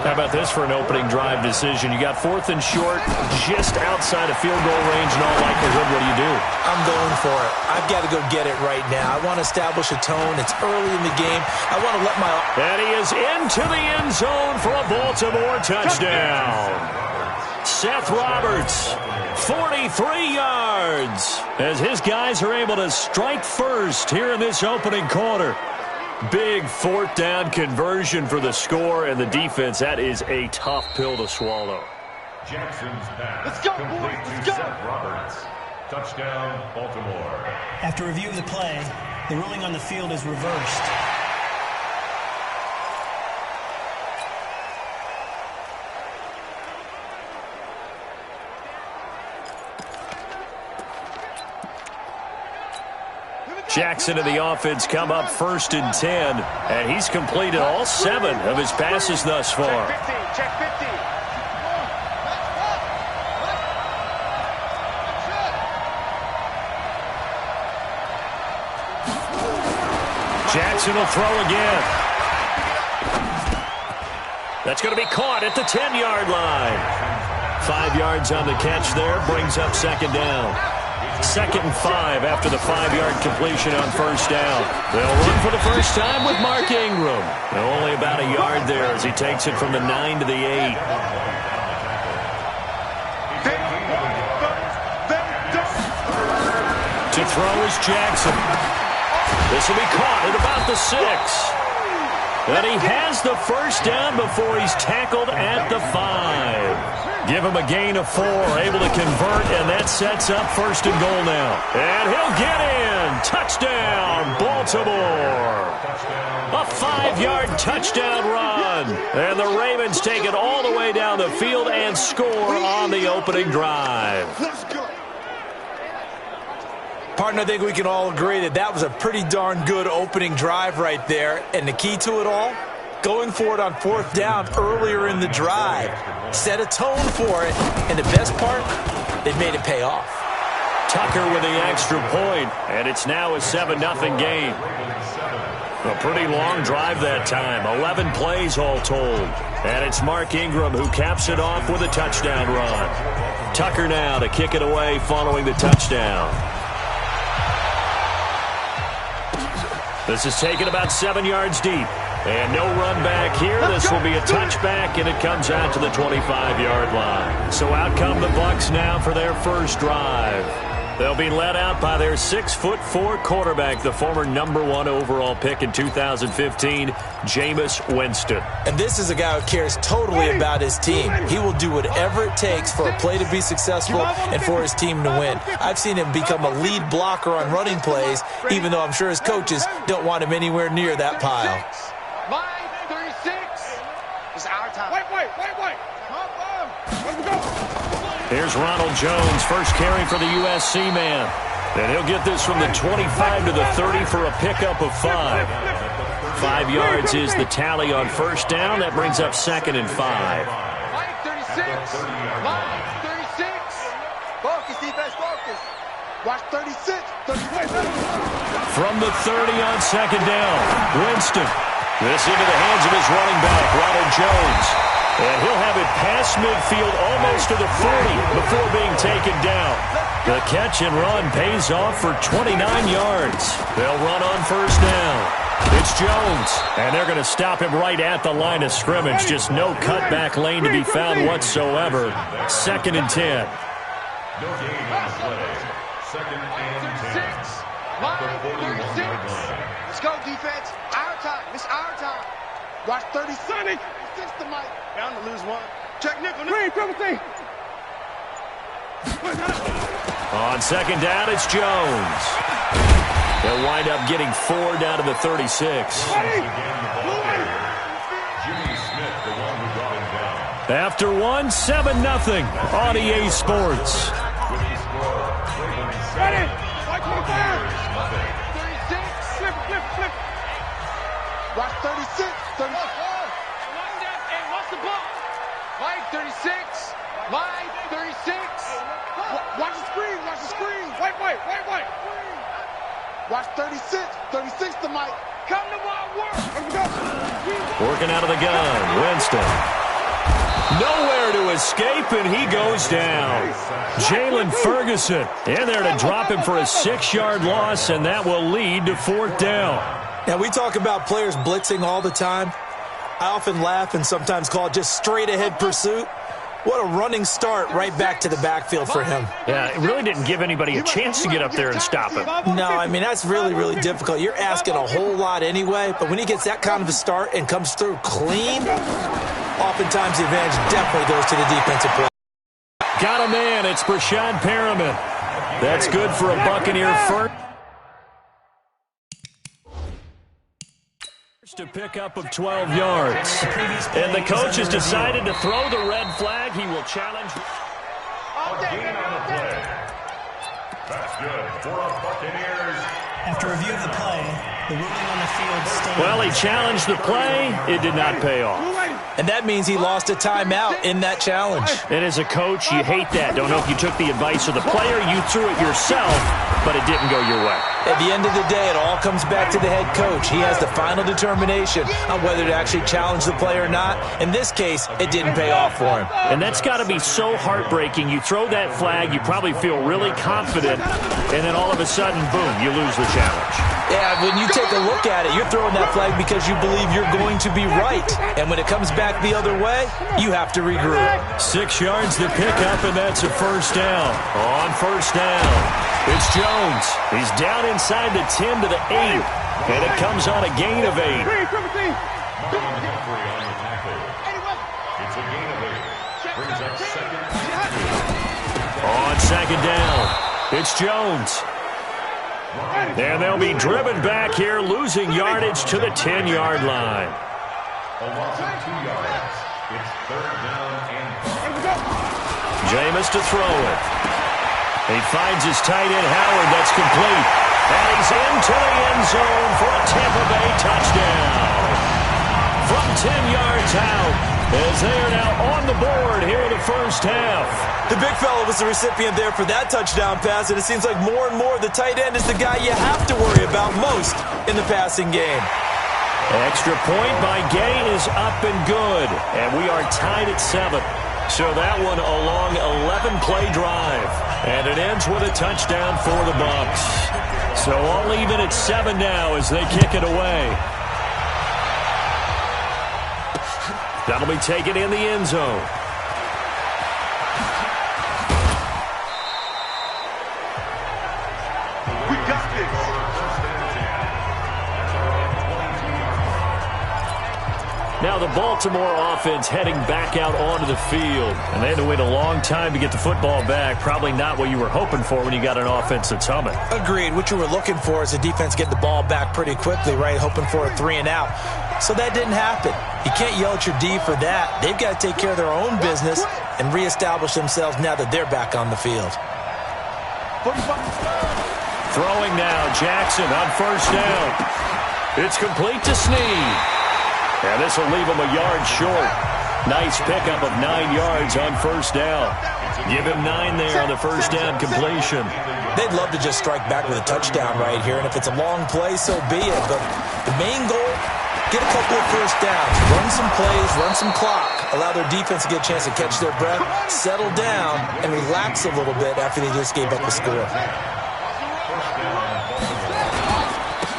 How about this for an opening drive decision? You got 4th and short, just outside of field goal range in all likelihood. What do? I'm going for it. I've got to go get it right now. I want to establish a tone. It's early in the game. I want to let my... And he is into the end zone for a Baltimore touchdown. Seth Roberts, 43 yards, as his guys are able to strike first here in this opening quarter. Big 4th down conversion for the score, and the defense, that is a tough pill to swallow. Jackson's pass. Let's go, complete boys. to Let's go. Seth Roberts. Touchdown, Baltimore. After review of the play, the ruling on the field is reversed. Jackson and the offense come up 1st and 10, and he's completed all 7 of his passes thus far. Check 50. Jackson will throw again. That's going to be caught at the 10-yard line. 5 yards on the catch there, brings up second down. 2nd and 5 after the 5-yard completion on first down. They'll run for the first time with Mark Ingram. Only about a yard there as he takes it from the 9 to the 8. To throw is Jackson. This will be caught at about the 6. And he has the first down before he's tackled at the 5. Give him a gain of 4, able to convert, and that sets up 1st and goal now. And he'll get in. Touchdown, Baltimore. A 5-yard touchdown run. And the Ravens take it all the way down the field and score on the opening drive. Partner, I think we can all agree that that was a pretty darn good opening drive right there. And the key to it all, going for it on 4th down earlier in the drive. Set a tone for it, and the best part, they've made it pay off. Tucker with the extra point, and it's now a 7-0 game. A pretty long drive that time, 11 plays all told. And it's Mark Ingram who caps it off with a touchdown run. Tucker now to kick it away following the touchdown. This is taken about 7 yards deep. And no run back here. This will be a touchback, and it comes out to the 25-yard line. So out come the Bucs now for their first drive. They'll be led out by their 6'4" quarterback, the former #1 overall pick in 2015, Jameis Winston. And this is a guy who cares totally about his team. He will do whatever it takes for a play to be successful and for his team to win. I've seen him become a lead blocker on running plays, even though I'm sure his coaches don't want him anywhere near that pile. Line 36. It's our time. Wait. Let's go. Here's Ronald Jones, first carry for the USC man. And he'll get this from the 25 to the 30 for a pickup of 5. 5 yards is the tally on first down. That brings up 2nd and 5. Line 36. Line 36. Focus, defense, focus. Watch 36. 38. From the 30 on 2nd down, Winston. This into the hands of his running back, Ronald Jones. And he'll have it past midfield almost to the 40 before being taken down. The catch and run pays off for 29 yards. They'll run on first down. It's Jones, and they're going to stop him right at the line of scrimmage. Just no cutback lane to be found whatsoever. 2nd and 10. No gain on the play. 2nd and 10. Line 36. Let's go, defense. Our time. It's our time. Watch 30. Sonny. 6 to Mike. Bound to lose one. Check nickel. Green, Timothy. On 2nd down, it's Jones. They'll wind up getting 4 down to the 36. After one, 7-0 on EA Sports. Ready. 36. Flip. Watch 36. 34. Hey, what's the ball? Line 36. Line 36. Watch the screen. Wait. Watch 36. 36 to Mike. Come to my work. Let's go. Working out of the gun, Winston. Nowhere to escape, and he goes down. Jalen Ferguson in there to drop him for a 6-yard loss, and that will lead to 4th down. Now, we talk about players blitzing all the time. I often laugh and sometimes call it just straight-ahead pursuit. What a running start right back to the backfield for him. Yeah, it really didn't give anybody a chance to get up there and stop him. No, I mean, that's really, really difficult. You're asking a whole lot anyway, but when he gets that kind of a start and comes through clean, oftentimes the advantage definitely goes to the defensive play. Got a man. It's Brashad Perriman. That's good for a Buccaneer first. A pickup of 12 yards. And the coach has decided to throw the red flag. He will challenge. Gain on the play. That's good for a Buccaneers. After review of the play, the ruling on the field stands. Well, he challenged the play. It did not pay off. And that means he lost a timeout in that challenge. And as a coach, you hate that. Don't know if you took the advice of the player. You threw it yourself, but it didn't go your way. At the end of the day, it all comes back to the head coach. He has the final determination on whether to actually challenge the play or not. In this case, it didn't pay off for him. And that's got to be so heartbreaking. You throw that flag, you probably feel really confident, and then all of a sudden, boom, you lose the challenge. Yeah, when you take a look at it, you're throwing that flag because you believe you're going to be right. And when it comes back the other way, you have to regroup. 6 yards to pick up, and that's a first down. On first down, it's Jones. He's down inside the 10 to the 8, and it comes on a gain of 8. It's a gain of 8. Brings up 2nd and 2. On 2nd down, it's Jones. And they'll be driven back here, losing yardage to the 10-yard line. A loss of 2 yards. It's 3rd down and 5. Jameis to throw it. He finds his tight end, Howard. That's complete. And he's into the end zone for a Tampa Bay touchdown. from 10 yards out, as they are now on the board here in the first half. The big fella was the recipient there for that touchdown pass, and it seems like more and more the tight end is the guy you have to worry about most in the passing game. Extra point by Gay is up and good, and we are tied at 7. So that one a long 11-play drive, and it ends with a touchdown for the Bucs. So all even at 7 now as they kick it away. That'll be taken in the end zone. We got this. Now the Baltimore offense heading back out onto the field. And they had to wait a long time to get the football back. Probably not what you were hoping for when you got an offense that's humming. Agreed. What you were looking for is the defense get the ball back pretty quickly, right? Hoping for a 3-and-out. So that didn't happen. You can't yell at your D for that. They've got to take care of their own business and reestablish themselves now that they're back on the field. Throwing now, Jackson on first down. It's complete to Snead. And this will leave him a yard short. Nice pickup of 9 yards on first down. Give him 9 there on the first down completion. They'd love to just strike back with a touchdown right here, and if it's a long play, so be it. But the main goal, get a couple of first downs, run some plays, run some clock, allow their defense to get a chance to catch their breath, settle down, and relax a little bit after they just gave up a score.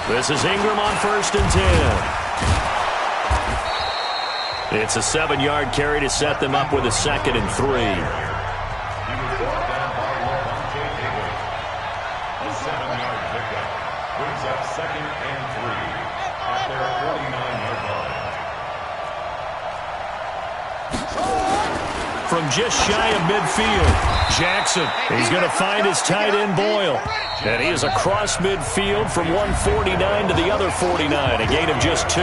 This is Ingram on first and 10. It's a 7-yard carry to set them up with a 2nd and 3. A 7-yard pickup brings up 2nd and 3 at their 49-yard line. From just shy of midfield, Jackson, he's going to find his tight end Boyle. And he is across midfield from 149 to the other 49, a gain of just 2.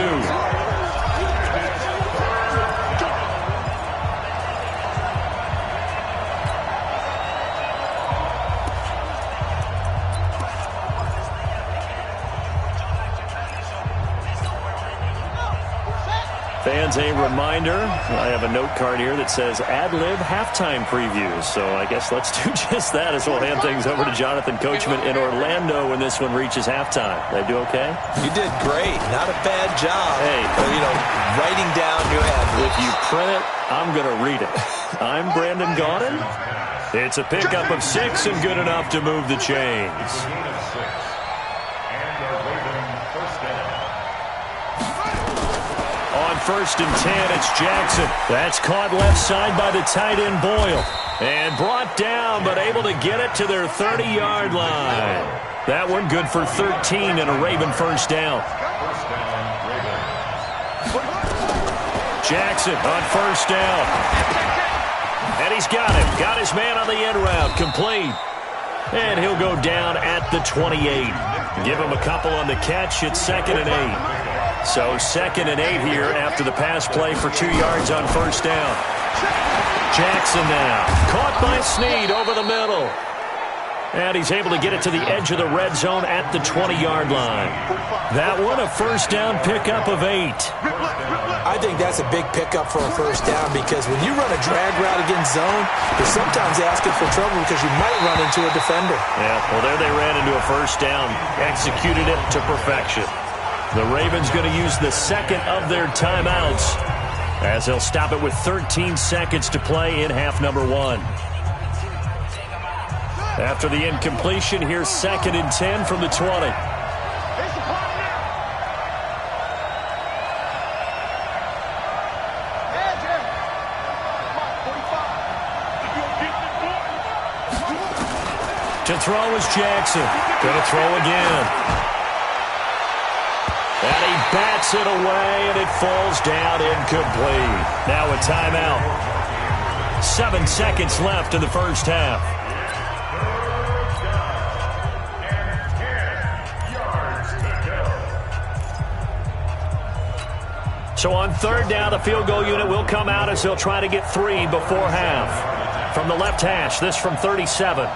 Fans, a reminder, I have a note card here that says ad-lib halftime previews. So I guess let's do just that as we'll hand things over to Jonathan Coachman in Orlando when this one reaches halftime. Did I do okay? You did great. Not a bad job. Hey. Writing down your ad-libs. If you print it, I'm going to read it. I'm Brandon Gaudin. It's a pickup of 6 and good enough to move the chains. First and 10, it's Jackson. That's caught left side by the tight end Boyle. And brought down, but able to get it to their 30-yard line. That one good for 13 and a Raven first down. Jackson on first down. And he's got him. Got his man on the end route. Complete. And he'll go down at the 28. Give him a couple on the catch. It's 2nd and 8. So 2nd and 8 here after the pass play for 2 yards on first down. Jackson now. Caught by Snead over the middle. And he's able to get it to the edge of the red zone at the 20-yard line. That one a first down pickup of 8. I think that's a big pickup for a first down because when you run a drag route against zone, you're sometimes asking for trouble because you might run into a defender. Yeah, well, there they ran into a first down. Executed it to perfection. The Ravens going to use the 2nd of their timeouts as they'll stop it with 13 seconds to play in half number 1. After the incompletion, here's 2nd and 10 from the 20. To throw is Jackson. Going to throw again. And he bats it away, and it falls down incomplete. Now a timeout. 7 seconds left in the first half. So on 3rd down, the field goal unit will come out as they'll try to get 3 before half. From the left hash, this from 37.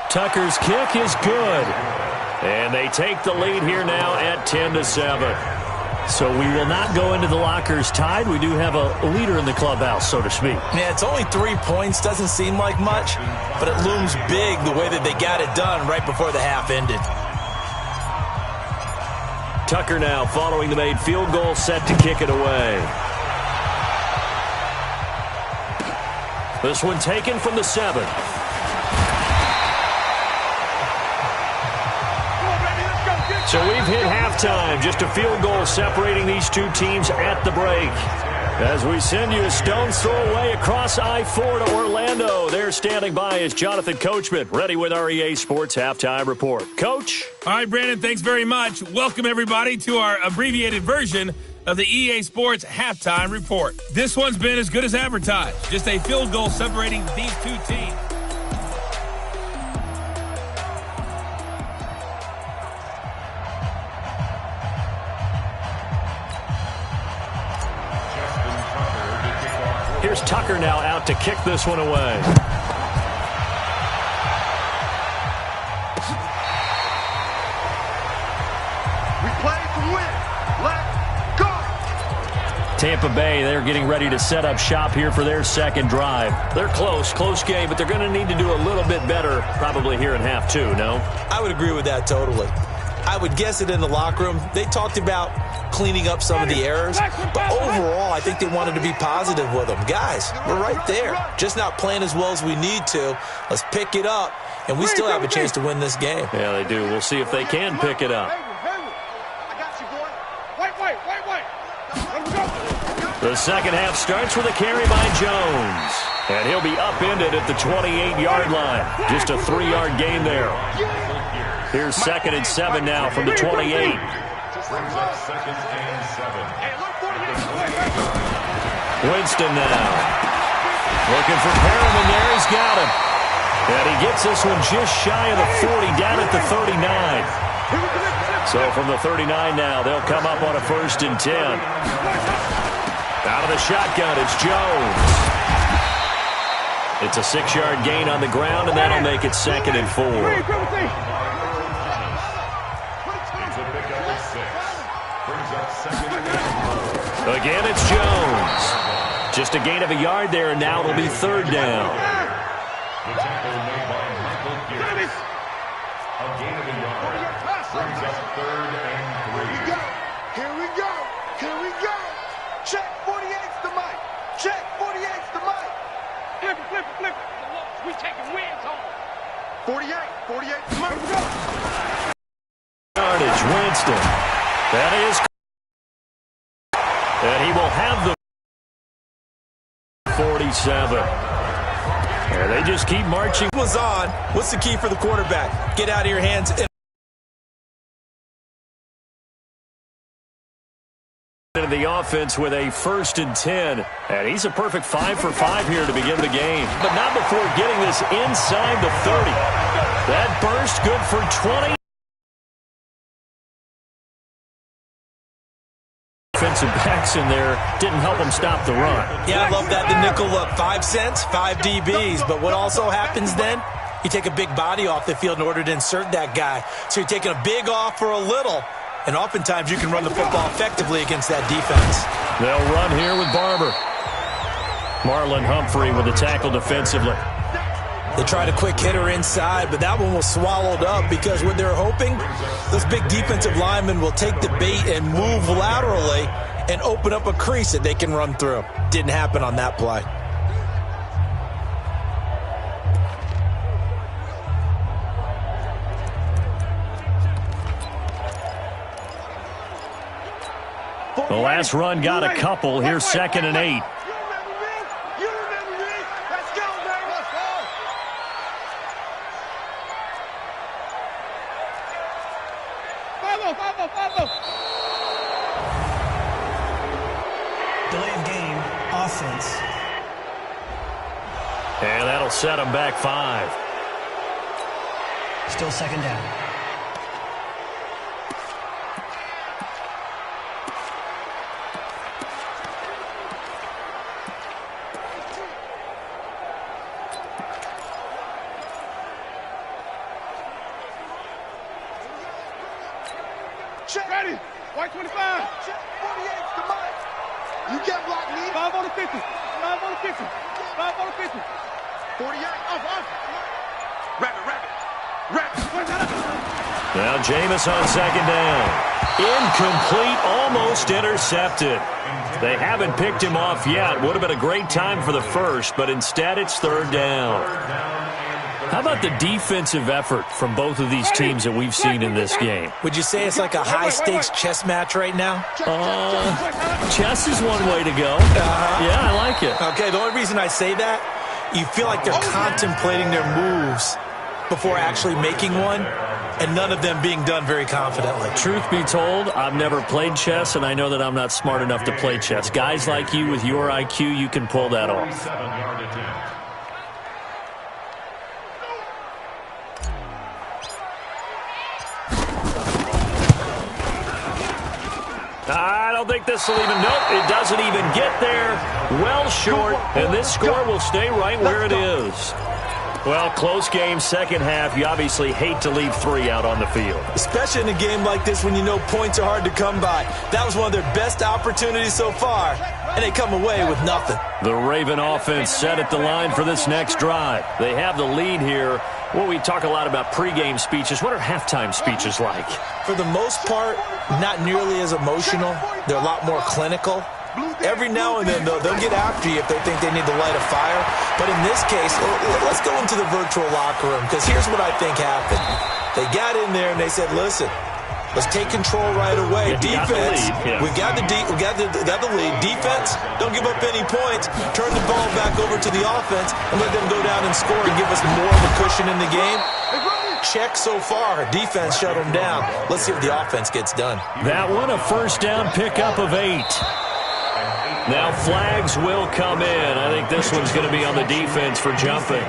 Tucker's kick is good. And they take the lead here now at 10-7. So we will not go into the lockers tied. We do have a leader in the clubhouse, so to speak. Yeah, it's only 3 points. Doesn't seem like much, but it looms big the way that they got it done right before the half ended. Tucker now following the made field goal, set to kick it away. This one taken from the 7. So we've hit halftime. Just a field goal separating these two teams at the break. As we send you a stone's throw away across I-4 to Orlando. There standing by is Jonathan Coachman, ready with our EA Sports Halftime Report. Coach? All right, Brandon, thanks very much. Welcome, everybody, to our abbreviated version of the EA Sports Halftime Report. This one's been as good as advertised. Just a field goal separating these two teams. Here's Tucker now out to kick this one away. We play to win. Let's go. Tampa Bay, they're getting ready to set up shop here for their second drive. They're close game, but they're going to need to do a little bit better probably here in half 2, no? I would agree with that totally. I would guess it in the locker room. They talked about cleaning up some of the errors, but overall, I think they wanted to be positive with them. Guys, we're right there. Just not playing as well as we need to. Let's pick it up, and we still have a chance to win this game. Yeah, they do. We'll see if they can pick it up. I got you, boy. Wait. The second half starts with a carry by Jones, and he'll be upended at the 28-yard line. Just a 3-yard gain there. Here's 2nd and 7 now from the 28. Brings up 2nd and 7. Winston now. Looking for Perriman there. He's got him. And he gets this one just shy of the 40, down at the 39. So from the 39 now, they'll come up on a 1st and 10. Out of the shotgun, it's Jones. It's a 6-yard gain on the ground, and that'll make it 2nd and 4. Again, it's Jones. Just a gain of a yard there, and now it'll be 3rd down. The tackle made by Michael Pierce. A gain of a yard. Brings up 3rd and 3. Here we go. Check 48's the mic. Check 48's the mic. Flip it. We taking wins home. 48's the mic. Yardage, Winston. That is. And he will have the 47. And they just keep marching. Was on. What's the key for the quarterback? Get out of your hands. Into the offense with a 1st and 10. And he's a perfect 5 for 5 here to begin the game. But not before getting this inside the 30. That burst good for 20. Defensive backs in there didn't help them stop the run. Yeah, I love that. The nickel up 5 cents, 5 DBs. But what also happens then? You take a big body off the field in order to insert that guy. So you're taking a big off for a little. And oftentimes you can run the football effectively against that defense. They'll run here with Barber. Marlon Humphrey with the tackle defensively. They tried a quick hitter inside, but that one was swallowed up because what they're hoping, those big defensive linemen will take the bait and move laterally and open up a crease that they can run through. Didn't happen on that play. The last run got a couple. Here's 2nd and 8. Delay of game, offense. And that'll set them back 5. Still 2nd down. White 25. 48's the mic. You can't block me. 5 on the 50. 5 on the 50. 5 on the 50. 48. Off. Rabbit. Now Jameis on second down. Incomplete, almost intercepted. They haven't picked him off yet. Would have been a great time for the first, but instead it's third down. How about the defensive effort from both of these teams that we've seen in this game? Would you say it's like a high-stakes chess match right now? Chess is one way to go. Yeah, I like it. Okay, the only reason I say that, you feel like they're contemplating their moves before actually making one, and none of them being done very confidently. Truth be told, I've never played chess, and I know that I'm not smart enough to play chess. Guys like you with your IQ, you can pull that off. I don't think this will even, nope, it doesn't even get there. Well short, and this score will stay right where it is. Well, close game, second half. You obviously hate to leave 3 out on the field. Especially in a game like this when you know points are hard to come by. That was one of their best opportunities so far, and they come away with nothing. The Raven offense set at the line for this next drive. They have the lead here. Well, we talk a lot about pregame speeches. What are halftime speeches like? For the most part, not nearly as emotional. They're a lot more clinical. Every now and then, though, they'll get after you if they think they need to light a fire. But in this case, let's go into the virtual locker room, because here's what I think happened. They got in there and they said, listen, let's take control right away. Defense, we've got the lead. Defense, don't give up any points. Turn the ball back over to the offense and let them go down and score and give us more of a cushion in the game. Check so far. Defense shut them down. Let's see if the offense gets done. That one, a first down pickup of 8. Now flags will come in. I think this one's going to be on the defense for jumping.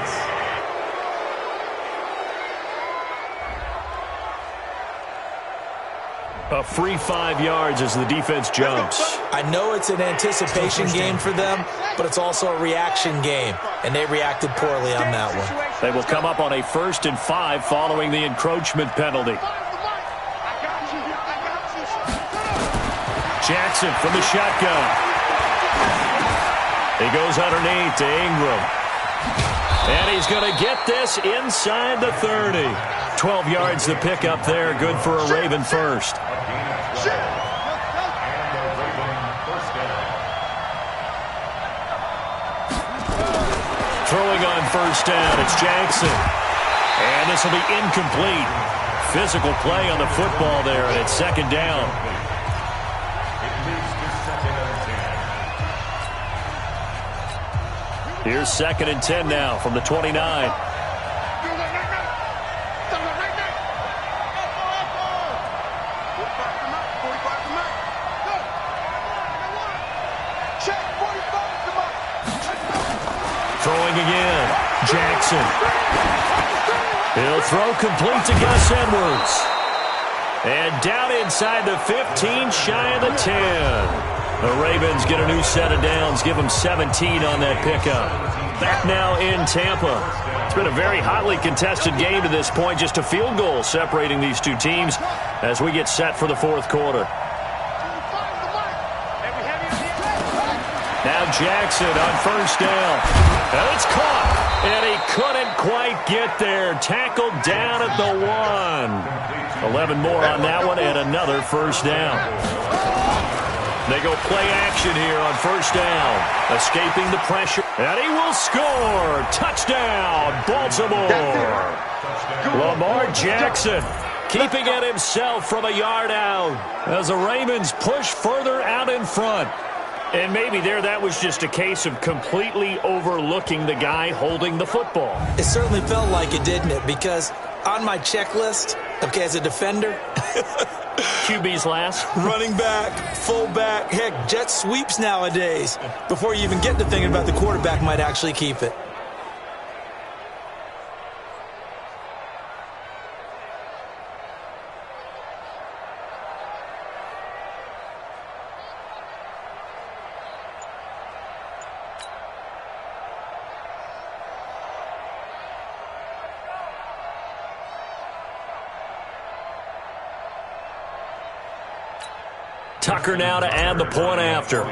A free 5 yards as the defense jumps. I know it's an anticipation game for them, but it's also a reaction game, and they reacted poorly on that one. They will come up on a 1st and 5 following the encroachment penalty. Jackson from the shotgun. He goes underneath to Ingram. And he's going to get this inside the 30. 12 yards to pick up there. Good for a Raven first. Throwing on first down, it's Jackson. And this will be incomplete. Physical play on the football there, and it's second down. Here's 2nd and 10 now from the 29. Throwing again. Jackson. He'll throw complete to Gus Edwards. And down inside the 15, shy of the 10. The Ravens get a new set of downs, give them 17 on that pickup. Back now in Tampa. It's been a very hotly contested game to this point. Just a field goal separating these two teams as we get set for the 4th quarter. Now Jackson on first down. And it's caught. And he couldn't quite get there. Tackled down at the 1. 11 more on that one and another first down. They go play action here on first down. Escaping the pressure. And he will score. Touchdown, Baltimore. Lamar Jackson keeping it himself from a yard out as the Ravens push further out in front. And maybe there that was just a case of completely overlooking the guy holding the football. It certainly felt like it, didn't it? Because on my checklist, okay, as a defender, QB's last. Running back, fullback, heck, jet sweeps nowadays. Before you even get to thinking about the quarterback might actually keep it. Tucker now to add the point after.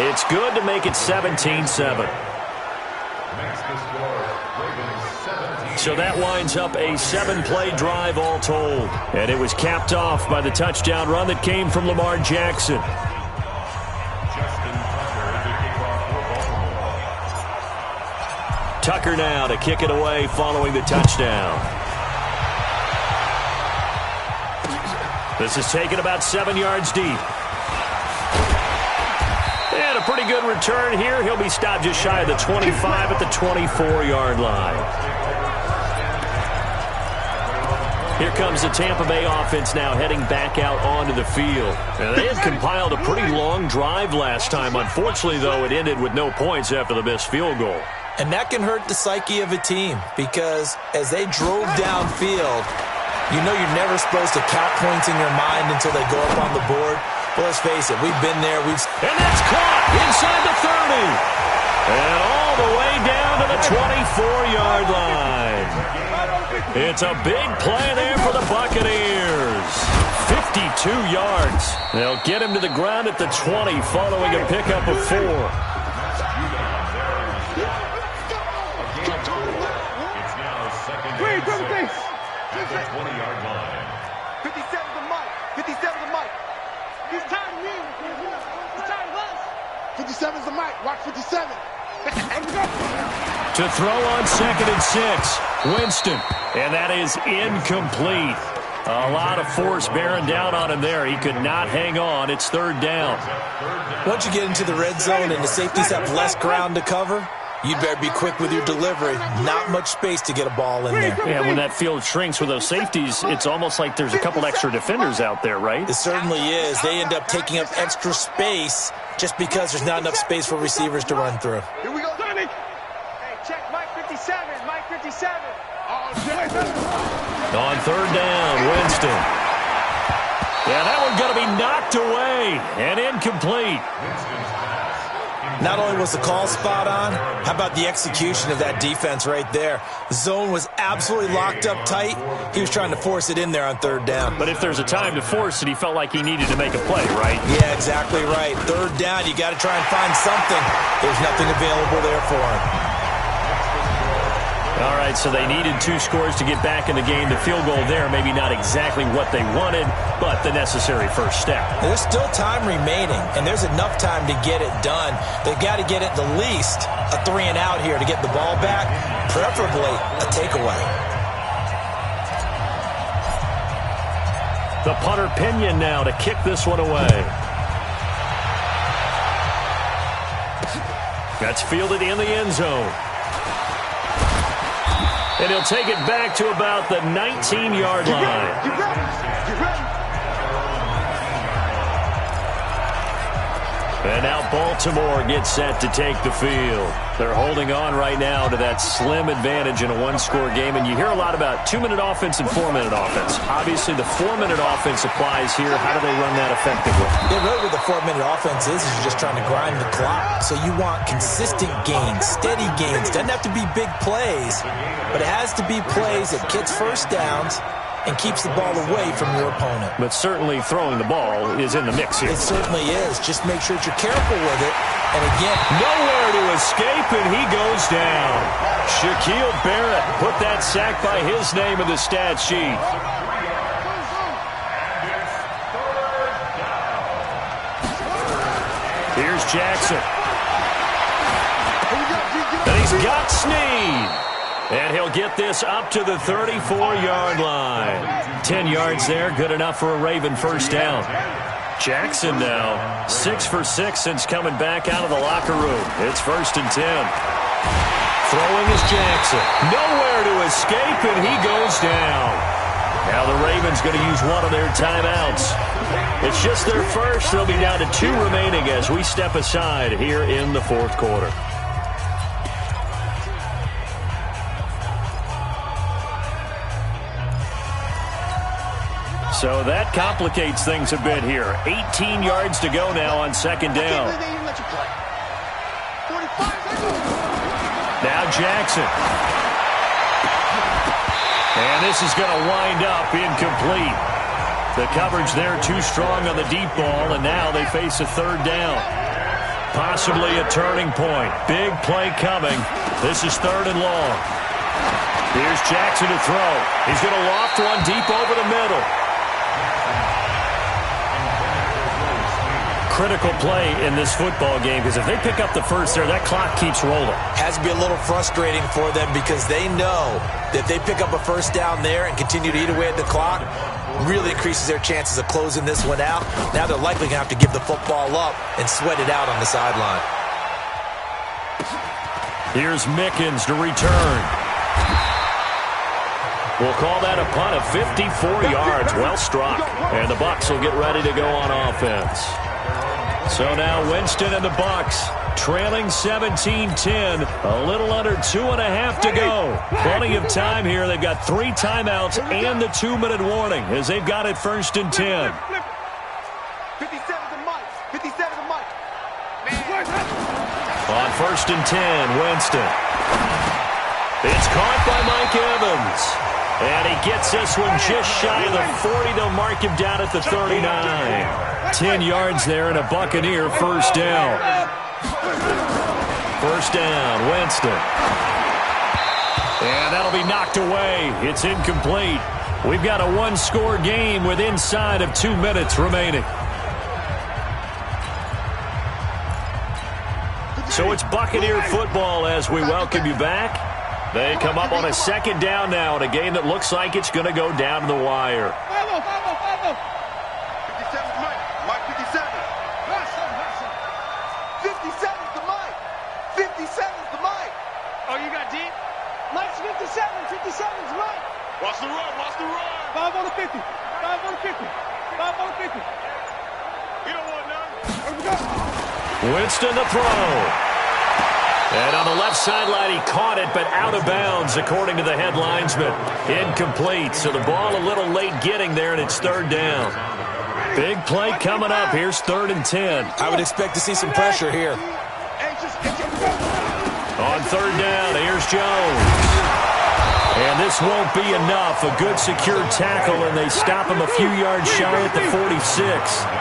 It's good to make it 17-7. So that winds up a 7-play drive all told. And it was capped off by the touchdown run that came from Lamar Jackson. Tucker now to kick it away following the touchdown. This is taken about 7 yards deep. And a pretty good return here. He'll be stopped just shy of the 25 at the 24-yard line. Here comes the Tampa Bay offense now heading back out onto the field. And they had compiled a pretty long drive last time. Unfortunately, though, it ended with no points after the missed field goal. And that can hurt the psyche of a team because as they drove downfield, you know you're never supposed to count points in your mind until they go up on the board. But let's face it, we've been there. And that's caught inside the 30. And all the way down to the 24-yard line. It's a big play there for the Buccaneers. 52 yards. They'll get him to the ground at the 20 following a pickup of 4. It's now second and 6 at the 20-yard line. 57 to Mike. 57 to Mike. He's tired of me. He's tired of us. 57 to Mike. Watch 57. To throw on 2nd and 6. Winston. And that is incomplete. A lot of force bearing down on him there. He could not hang on. It's 3rd down. Once you get into the red zone and the safeties have less ground to cover, you better be quick with your delivery. Not much space to get a ball in there. Yeah, when that field shrinks with those safeties, it's almost like there's a couple extra defenders out there, right? It certainly is. They end up taking up extra space just because there's not enough space for receivers to run through. Here we go, Dominic. Hey, check Mike 57. Mike 57. On 3rd down, Winston. Yeah, that one's going to be knocked away and incomplete. Not only was the call spot on, how about the execution of that defense right there? The zone was absolutely locked up tight. He was trying to force it in there on 3rd down. But if there's a time to force it, he felt like he needed to make a play, right? Yeah, exactly right. 3rd down, you got to try and find something. There's nothing available there for him. All right, so they needed 2 scores to get back in the game. The field goal there, maybe not exactly what they wanted, but the necessary first step. There's still time remaining, and there's enough time to get it done. They've got to get at the least a 3-and-out here to get the ball back, preferably a takeaway. The punter Pinion now to kick this one away. That's fielded in the end zone. And he'll take it back to about the 19-yard line. Get ready. And now Baltimore gets set to take the field. They're holding on right now to that slim advantage in a 1-score game. And you hear a lot about 2-minute offense and 4-minute offense. Obviously, the 4-minute offense applies here. How do they run that effectively? Yeah, really what the 4-minute offense is you're just trying to grind the clock. So you want consistent gains, steady gains. Doesn't have to be big plays, but it has to be plays that gets first downs and keeps the ball away from your opponent. But certainly throwing the ball is in the mix here. It certainly is. Just make sure that you're careful with it. And again, nowhere to escape, and he goes down. Shaquille Barrett put that sack by his name in the stat sheet. Here's Jackson. And he's got Snead. And he'll get this up to the 34-yard line. 10 yards there, good enough for a Raven first down. Jackson now, 6 for 6 since coming back out of the locker room. It's 1st and 10. Throwing is Jackson. Nowhere to escape, and he goes down. Now the Ravens going to use one of their timeouts. It's just their first. They'll be down to 2 remaining as we step aside here in the 4th quarter. So that complicates things a bit here. 18 yards to go now on 2nd down. Now Jackson. And this is going to wind up incomplete. The coverage there too strong on the deep ball, and now they face a third down. Possibly a turning point. Big play coming. This is 3rd and long. Here's Jackson to throw. He's going to loft one deep over the middle. Critical play in this football game, because if they pick up the first there, that clock keeps rolling. Has to be a little frustrating for them because they know that if they pick up a first down there and continue to eat away at the clock, really increases their chances of closing this one out. Now they're likely going to have to give the football up and sweat it out on the sideline. Here's Mickens to return. We'll call that a punt of 54 yards. Well struck. And the Bucs will get ready to go on offense. So now Winston and the Bucs trailing 17-10. A little under 2.5 to go. Plenty of time here. They've got 3 timeouts and the 2-minute warning as they've got it 1st and 10. 57 to Mike. 57 to Mike. On 1st and 10, Winston. It's caught by Mike Evans. And he gets this one just shy of the 40. They'll mark him down at the 39. 10 yards there and a Buccaneer first down. First down, Winston. And that'll be knocked away. It's incomplete. We've got a 1-score game with inside of 2 minutes remaining. So it's Buccaneer football as we welcome you back. They come up on a 2nd down now in a game that looks like it's going to go down to the wire. 57 to Mike. Mike 57. 57 to Mike. 57 to Mike. Oh, you got deep? Mike's 57. 57 is Mike. Watch the run. Watch the run. 5 on the 50. 5 on the 50. 5 on the 50. You don't want none. Winston to throw. And on the left sideline, he caught it, but out of bounds, according to the head linesman. Incomplete, so the ball a little late getting there, and it's 3rd down. Big play coming up. Here's 3rd and 10. I would expect to see some pressure here. On 3rd down, here's Jones. And this won't be enough. A good secure tackle, and they stop him a few yards shy at the 46.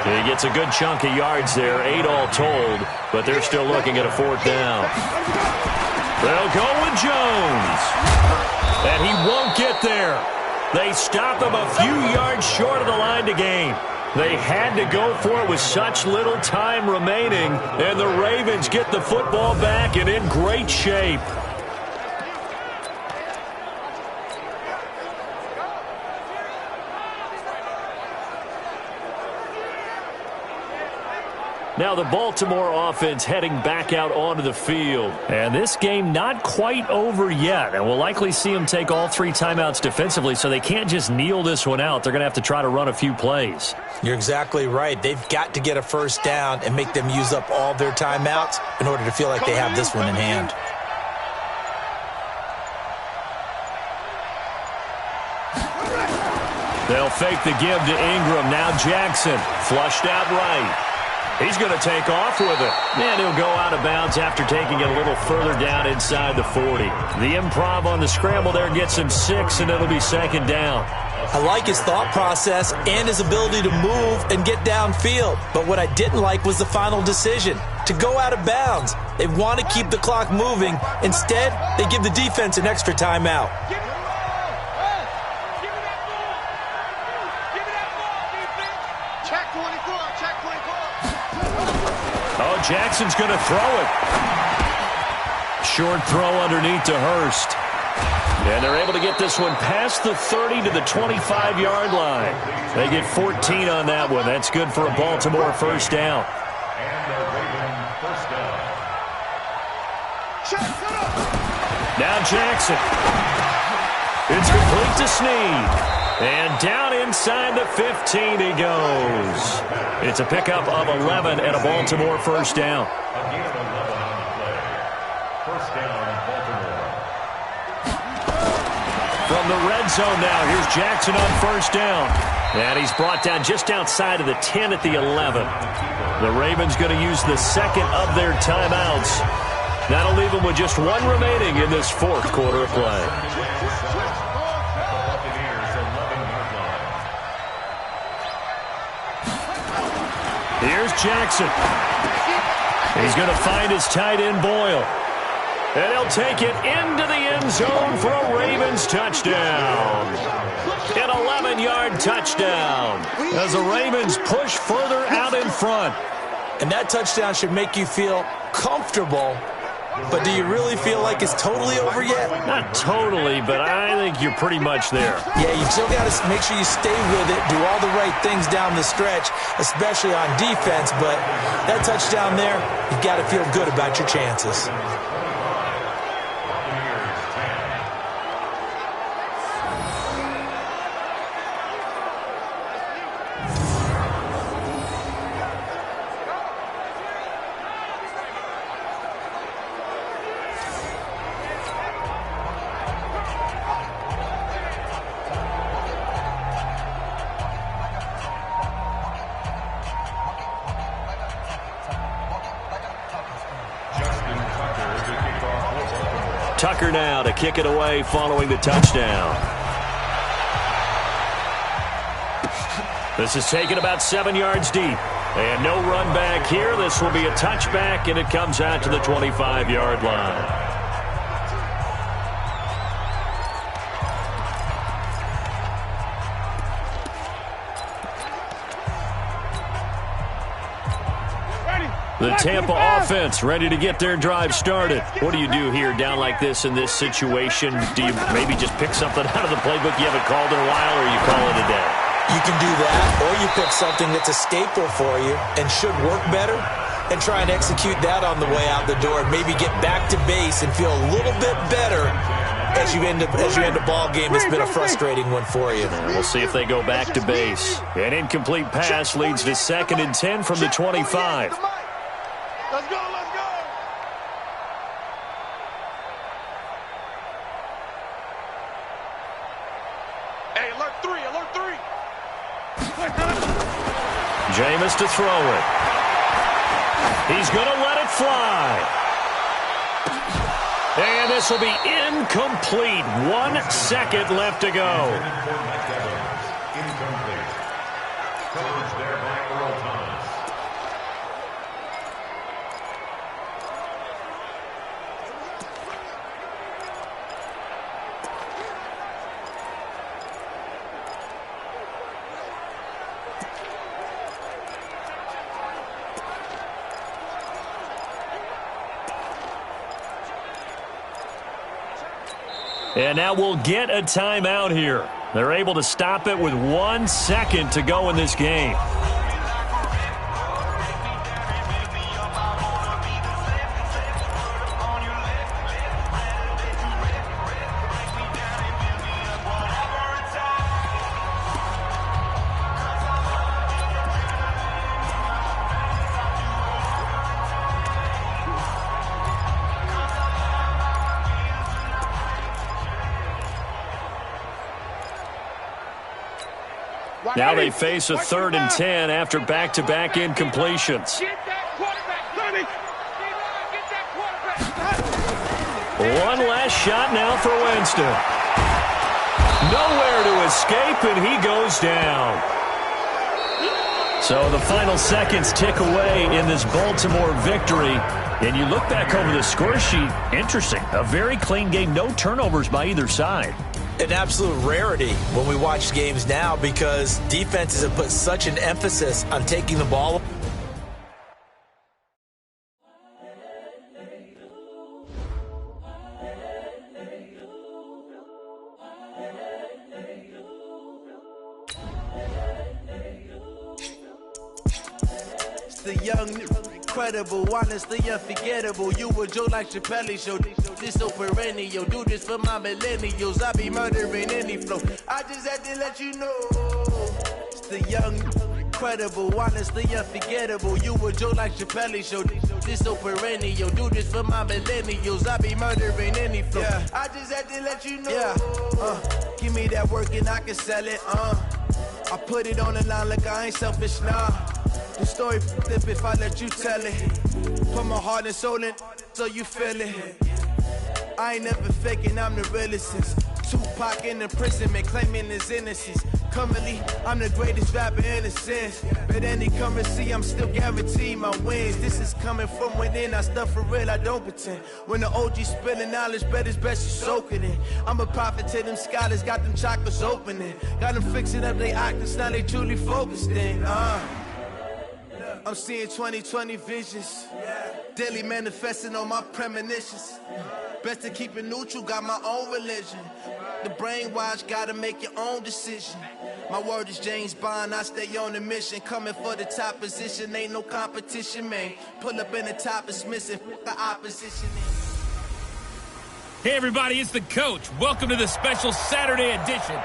He gets a good chunk of yards there, 8 all told, but they're still looking at a 4th down. They'll go with Jones. And he won't get there. They stop him a few yards short of the line to gain. They had to go for it with such little time remaining, and the Ravens get the football back and in great shape. Now the Baltimore offense heading back out onto the field. And this game not quite over yet. And we'll likely see them take all 3 timeouts defensively, so they can't just kneel this one out. They're going to have to try to run a few plays. You're exactly right. They've got to get a first down and make them use up all their timeouts in order to feel like they have this one in hand. They'll fake the give to Ingram. Now Jackson flushed out right. He's going to take off with it. And he'll go out of bounds after taking it a little further down inside the 40. The improv on the scramble there gets him 6, and it'll be 2nd down. I like his thought process and his ability to move and get downfield. But what I didn't like was the final decision, to go out of bounds. They want to keep the clock moving. Instead, they give the defense an extra timeout. Oh, Jackson's going to throw it. Short throw underneath to Hurst. And they're able to get this one past the 30 to the 25-yard line. They get 14 on that one. That's good for a Baltimore first down. Now Jackson. It's complete to Snead. And down inside the 15 he goes. It's a pickup of 11 and a Baltimore first down. First down, Baltimore. From the red zone now, here's Jackson on first down. And he's brought down just outside of the 10 at the 11. The Ravens going to use the 2nd of their timeouts. That'll leave them with just 1 remaining in this 4th quarter of play. Here's Jackson. He's going to find his tight end, Boyle. And he'll take it into the end zone for a Ravens touchdown. An 11-yard touchdown as the Ravens push further out in front. And that touchdown should make you feel comfortable. But do you really feel like it's totally over yet? Not totally, but I think you're pretty much there. Yeah, you still got to make sure you stay with it, do all the right things down the stretch, especially on defense. But that touchdown there, you've got to feel good about your chances. Tucker now to kick it away following the touchdown. This is taken about 7 yards deep. And no run back here. This will be a touchback, and it comes out to the 25-yard line. The Tampa offense ready to get their drive started. What do you do here down like this in this situation? Do you maybe just pick something out of the playbook you haven't called in a while, or you call it a day? You can do that, or you pick something that's a staple for you and should work better and try and execute that on the way out the door and maybe get back to base and feel a little bit better as you end a ball game that's been a frustrating one for you. We'll see if they go back to base. An incomplete pass leads to 2nd and 10 from the 25. Let's go, let's go! Hey, alert 3, alert 3! Jameis to throw it. He's going to let it fly. And this will be incomplete. 1 second left to go. Incomplete. Coverage there by Earl Thomas. And now we'll get a timeout here. They're able to stop it with 1 second to go in this game. Now they face a 3rd and 10 after back-to-back incompletions. Get that quarterback, Sonny! Get that quarterback! One last shot now for Winston. Nowhere to escape, and he goes down. So the final seconds tick away in this Baltimore victory. And you look back over the score sheet, interesting. A very clean game, no turnovers by either side. An absolute rarity when we watch games now because defenses have put such an emphasis on taking the ball. It's the young, incredible, honestly unforgettable. You a joke like Chappelle Show. This so perennial, do this for my millennials. I be murdering any flow. I just had to let you know. It's the young, incredible, honestly unforgettable. You a joke like Chappelle Show. This so perennial, do this for my millennials. I be murdering any flow. Yeah. I just had to let you know. Yeah. Give me that work and I can sell it. I put it on the line like I ain't selfish, nah. The story flip if I let you tell it. Put my heart and soul in so you feel it. I ain't never faking, I'm the realest since Tupac in imprisonment, claiming his innocence. Currently, I'm the greatest rapper in a sense. But any currency, I'm still guaranteed my wins. This is coming from within. I stuff for real, I don't pretend. When the OG spilling knowledge, bet it's best you soak it in. I'm a prophet to them scholars, got them chakras opening. Got them fixing up their octaves, now they truly focused in. I'm seeing 2020 visions. Daily manifesting on my premonitions. Best to keep it neutral, got my own religion. The brainwash, gotta make your own decision. My word is James Bond, I stay on the mission. Coming for the top position, ain't no competition, man. Pull up in the top, it's missing, the opposition. Hey everybody, it's the Coach. Welcome to the special Saturday edition.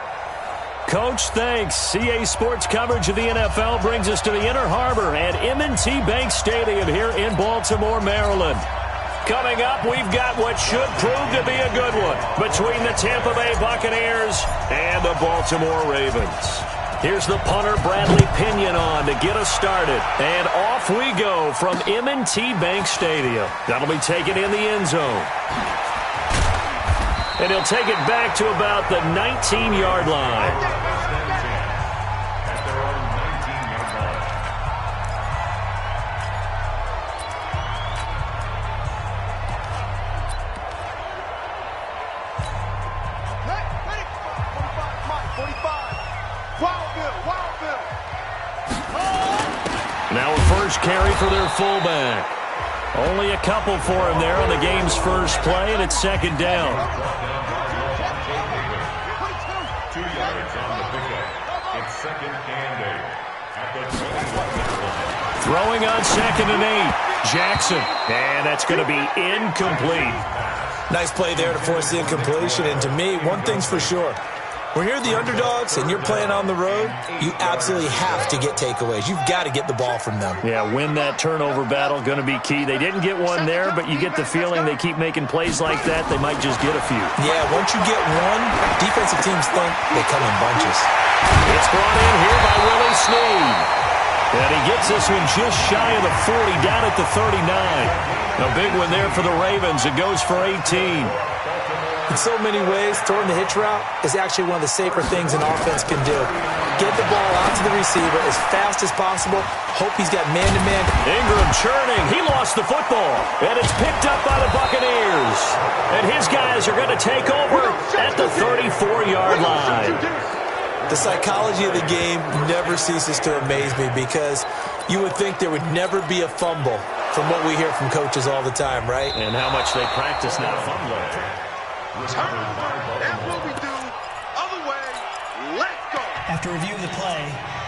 Coach, thanks. CA Sports coverage of the NFL brings us to the Inner Harbor at M&T Bank Stadium here in Baltimore, Maryland. Coming up, we've got what should prove to be a good one between the Tampa Bay Buccaneers and the Baltimore Ravens. Here's the punter, Bradley Pinion, on to get us started. And off we go from M&T Bank Stadium. That'll be taken in the end zone. And he'll take it back to about the 19-yard line. Now a first carry for their fullback. Only a couple for him there on the game's first play, and it's second down. 2 yards on the pickup. It's second and 8 at the 21-yard line. Throwing on 2nd and 8. Jackson. And that's going to be incomplete. Nice play there to force the incompletion. And to me, one thing's for sure. When you're the underdogs and you're playing on the road, you absolutely have to get takeaways. You've got to get the ball from them. Yeah, win that turnover battle, going to be key. They didn't get one there, but you get the feeling they keep making plays like that, they might just get a few. Yeah, once you get one, defensive teams think they come in bunches. It's brought in here by Willie Snead. And he gets this one just shy of the 40, down at the 39. A big one there for the Ravens. It goes for 18. In so many ways, throwing the hitch route is actually one of the safer things an offense can do. Get the ball out to the receiver as fast as possible. Hope he's got man-to-man. Ingram churning. He lost the football. And it's picked up by the Buccaneers. And his guys are going to take over at the 34-yard line. The psychology of the game never ceases to amaze me because you would think there would never be a fumble from what we hear from coaches all the time, right? And how much they practice not fumbling. That's what we do. Other way, let's go. After reviewing the play,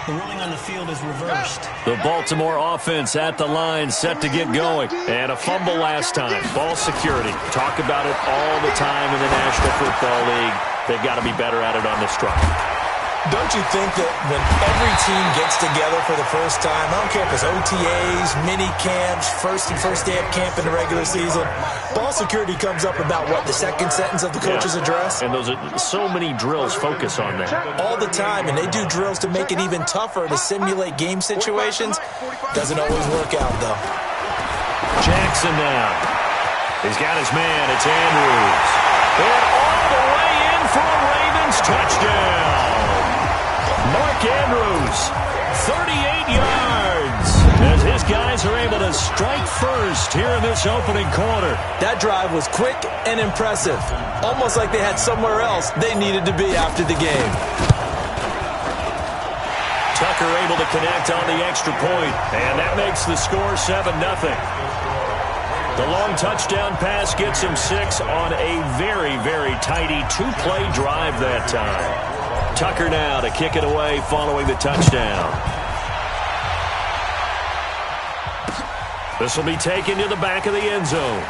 the ruling on the field is reversed. The Baltimore offense at the line, set to get going. And a fumble last time. Ball security. Talk about it all the time in the National Football League. They've got to be better at it on this drive. Don't you think that when every team gets together for the first time, I don't care if it's OTAs, mini camps, first day of camp in the regular season, ball security comes up about, what, the second sentence of the coach's address? And those are so many drills focus on that. All the time, and they do drills to make it even tougher to simulate game situations. Doesn't always work out, though. Jackson now. He's got his man. It's Andrews. And all the way in for a Ravens touchdown. Mark Andrews, 38 yards, as his guys are able to strike first here in this opening quarter. That drive was quick and impressive, almost like they had somewhere else they needed to be after the game. Tucker able to connect on the extra point, and that makes the score 7-0. The long touchdown pass gets him 6 on a very, very tidy two-play drive that time. Tucker now to kick it away following the touchdown. This will be taken to the back of the end zone.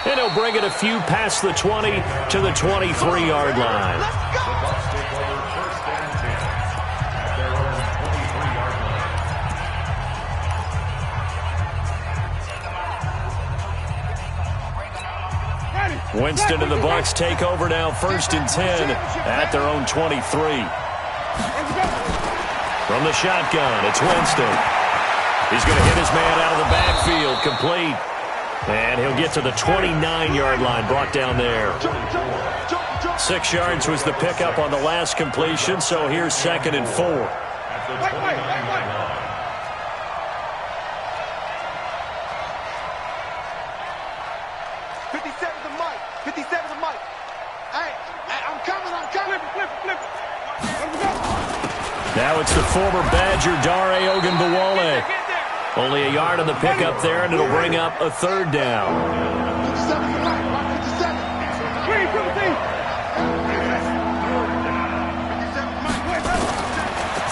And he'll bring it a few past the 20 to the 23-yard line. Winston and the Bucs take over now, 1st and 10 at their own 23. From the shotgun, it's Winston. He's going to hit his man out of the backfield, complete. And he'll get to the 29-yard line, brought down there. 6 yards was the pickup on the last completion, so here's 2nd and 4. Wait. 57 to Mike. 57 to Mike. Hey, I'm coming. Flip it. Now it's the former Badger, Dare Ogunbowale. Only a yard on the pickup there, and it'll bring up a 3rd down. 57 to Mike. 57.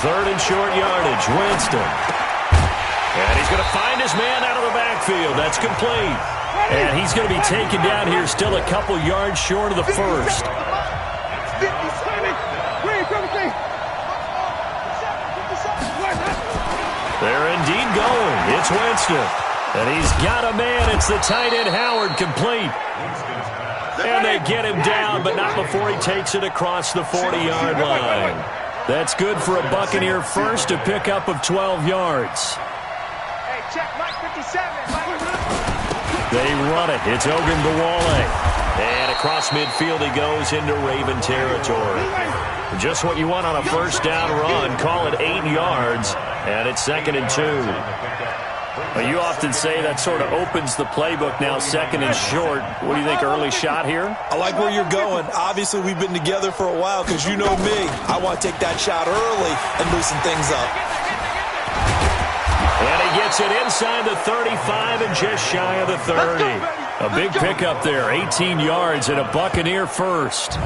3rd and short yardage, Winston. And he's going to find his man out of the backfield. That's complete. And he's going to be taken down here, still a couple yards short of the first. They're indeed going. It's Winston. And he's got a man. It's the tight end, Howard, complete. And they get him down, but not before he takes it across the 40-yard line. That's good for a Buccaneer first, a pickup of 12 yards. Hey, check Mike 57. They run it. It's Ogunbowale. And across midfield he goes into Raven territory. Just what you want on a first down run. Call it 8 yards, and it's 2nd and 2. Well, you often say that sort of opens the playbook now, 2nd and short. What do you think, early shot here? I like where you're going. Obviously, we've been together for a while because you know me. I want to take that shot early and loosen things up. And he gets it inside the 35 and just shy of the 30. A big pickup there, 18 yards and a Buccaneer first.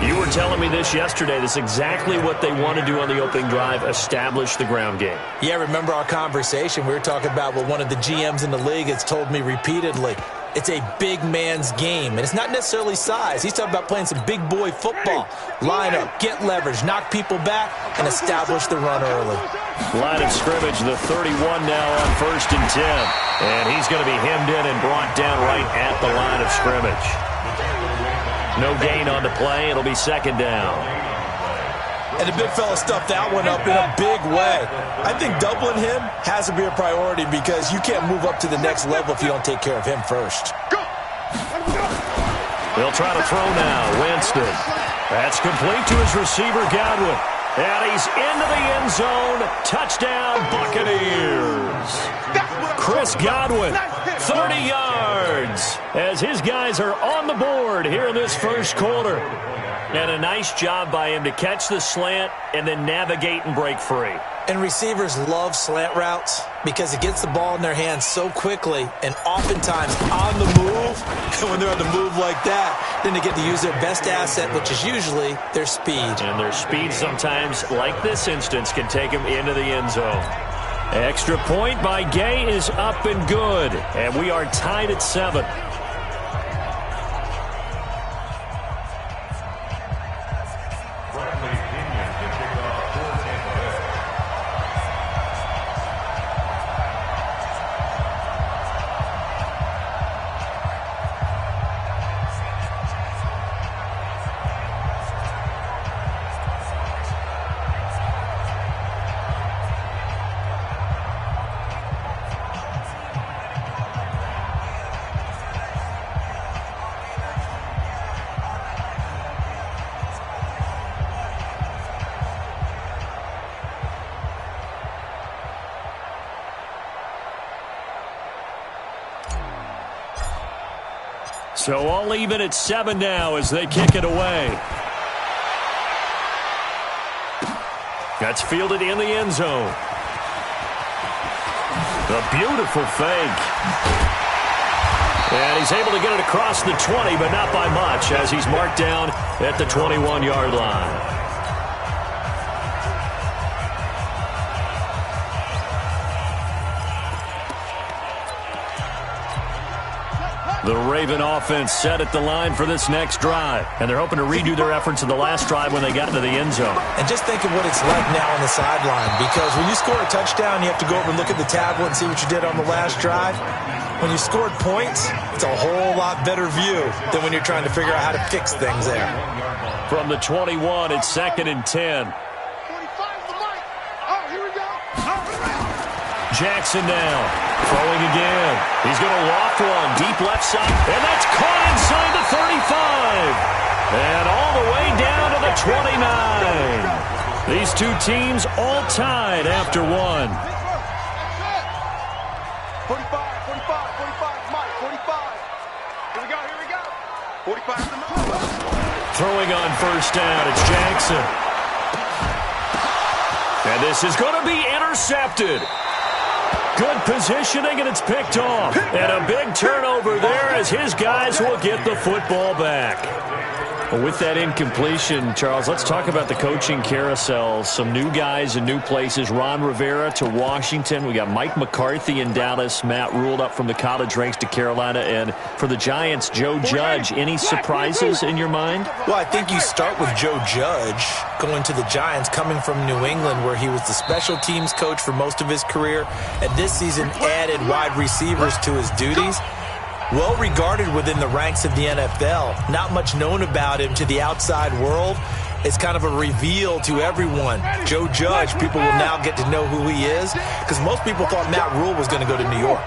You were telling me this yesterday. This is exactly what they want to do on the opening drive, establish the ground game. Yeah, remember our conversation? We were talking about what one of the GMs in the league has told me repeatedly. It's a big man's game, and it's not necessarily size. He's talking about playing some big boy football. Line up, get leverage, knock people back, and establish the run early. Line of scrimmage, the 31 now on 1st and 10. And he's going to be hemmed in and brought down right at the line of scrimmage. No gain on the play. It'll be 2nd down. And the big fella stuffed that one up in a big way. I think doubling him has to be a priority because you can't move up to the next level if you don't take care of him first. They'll try to throw now. Winston. That's complete to his receiver, Godwin. And he's into the end zone. Touchdown, Buccaneers. Chris Godwin, 30 yards, as his guys are on the board here in this first quarter. And a nice job by him to catch the slant and then navigate and break free. And receivers love slant routes because it gets the ball in their hands so quickly and oftentimes on the move. And when they're on the move like that, then they get to use their best asset, which is usually their speed. And their speed sometimes, like this instance, can take them into the end zone. Extra point by Gay is up and good. And we are tied at 7. So all even at 7 now as they kick it away. That's fielded in the end zone. A beautiful fake. And he's able to get it across the 20, but not by much, as he's marked down at the 21-yard line. The Raven offense set at the line for this next drive. And they're hoping to redo their efforts in the last drive when they got into the end zone. And just think of what it's like now on the sideline. Because when you score a touchdown, you have to go over and look at the tablet and see what you did on the last drive. When you scored points, it's a whole lot better view than when you're trying to figure out how to fix things there. From the 21, it's 2nd and 10. Oh, here we go. Jackson now Throwing again. He's going to loft one. Deep left side. And that's caught inside the 35. And all the way down to the 29. These two teams all tied after one. 45, 45, Mike, 45. Here we go. 45 to the moment. Throwing on first down, it's Jackson. And this is going to be intercepted. Good positioning, and it's picked off. And a big turnover there as his guys will get the football back. Well, with that incompletion, Charles, let's talk about the coaching carousel. Some new guys in new places. Ron Rivera to Washington. We got Mike McCarthy in Dallas. Matt Rule up from the college ranks to Carolina. And for the Giants, Joe Judge. Any surprises in your mind? Well, I think you start with Joe Judge going to the Giants, coming from New England, where he was the special teams coach for most of his career. And this season added wide receivers to his duties. Well regarded within the ranks of the NFL. Not much known about him to the outside world. It's kind of a reveal to everyone. Joe Judge, people will now get to know who he is, because most people thought Matt Rule was going to go to New York.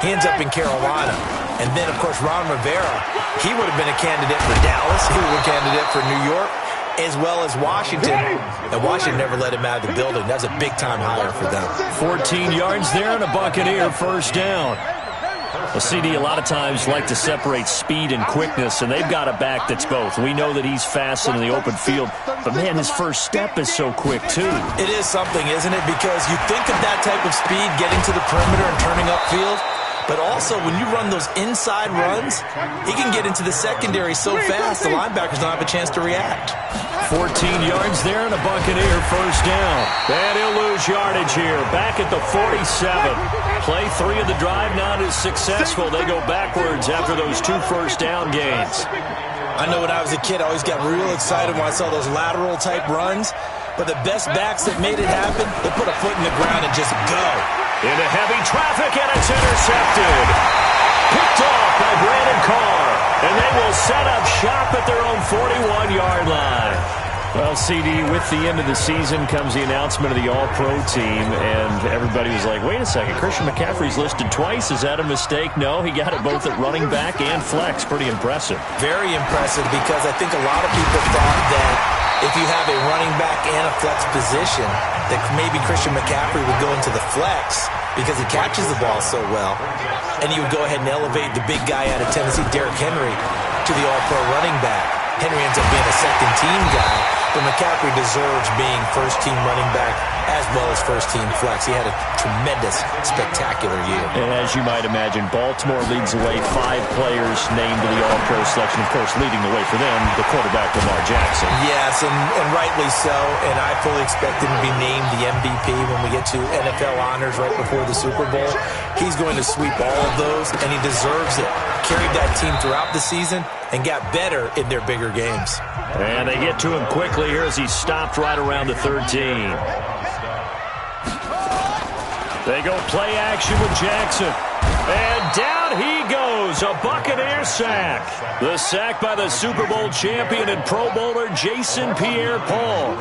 He ends up in Carolina. And then, of course, Ron Rivera, he would have been a candidate for Dallas. He would have been a candidate for New York, as well as Washington. And Washington never let him out of the building. That's a big-time hire for them. 14 yards there and a Buccaneer first down. Well, CD, a lot of times like to separate speed and quickness, and they've got a back that's both. We know that he's fast in the open field, but, man, his first step is so quick, too. It is something, isn't it? Because you think of that type of speed, getting to the perimeter and turning upfield, but also when you run those inside runs, he can get into the secondary so fast the linebackers don't have a chance to react. 14 yards there and a Buccaneer first down. And he'll lose yardage here. Back at the 47. Play 3 of the drive not as successful. They go backwards after those 2 first down gains. I know when I was a kid, I always got real excited when I saw those lateral type runs. But the best backs that made it happen, they put a foot in the ground and just go. Into heavy traffic, and it's intercepted. Picked off by Brandon Carr. And they will set up shop at their own 41-yard line. Well, CD, with the end of the season comes the announcement of the All-Pro team, and everybody was like, wait a second, Christian McCaffrey's listed twice. Is that a mistake? No, he got it both at running back and flex. Pretty impressive. Very impressive, because I think a lot of people thought that if you have a running back and a flex position, that maybe Christian McCaffrey would go into the flex because he catches the ball so well, and he would go ahead and elevate the big guy out of Tennessee, Derrick Henry, to the All-Pro running back. Henry ends up being a second-team guy, but McCaffrey deserves being first-team running back as well as first-team flex. He had a tremendous, spectacular year. And as you might imagine, Baltimore leads the way. 5 players named to the All-Pro selection. Of course, leading the way for them, the quarterback, Lamar Jackson. Yes, and rightly so. And I fully expect him to be named the MVP when we get to NFL honors right before the Super Bowl. He's going to sweep all of those, and he deserves it. Carried that team throughout the season and got better in their bigger games. And they get to him quickly here as he stopped right around the 13. They go play action with Jackson. And down he goes, a Buccaneer sack. The sack by the Super Bowl champion and Pro Bowler Jason Pierre-Paul.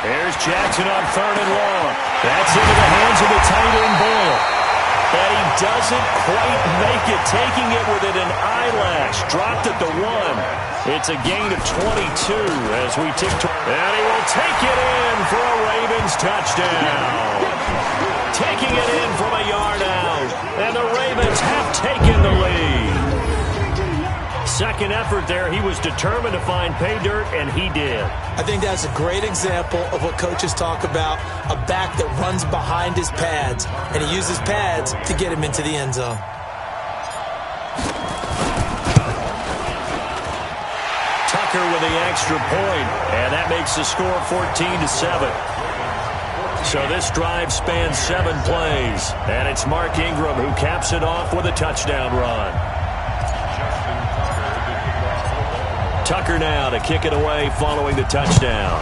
Here's Jackson on 3rd and long. That's into the hands of the tight end Bull. And he doesn't quite make it, taking it within an eyelash. Dropped at the 1. It's a gain of 22 as we tick to... And he will take it in for a Ravens touchdown. Taking it in from a yard out. And the Ravens have taken the lead. Second effort there, he was determined to find pay dirt, and he did. I think that's a great example of what coaches talk about, a back that runs behind his pads, and he uses pads to get him into the end zone. Tucker with the extra point, and that makes the score 14-7. So this drive spans 7 plays, and it's Mark Ingram who caps it off with a touchdown run. Tucker now to kick it away following the touchdown.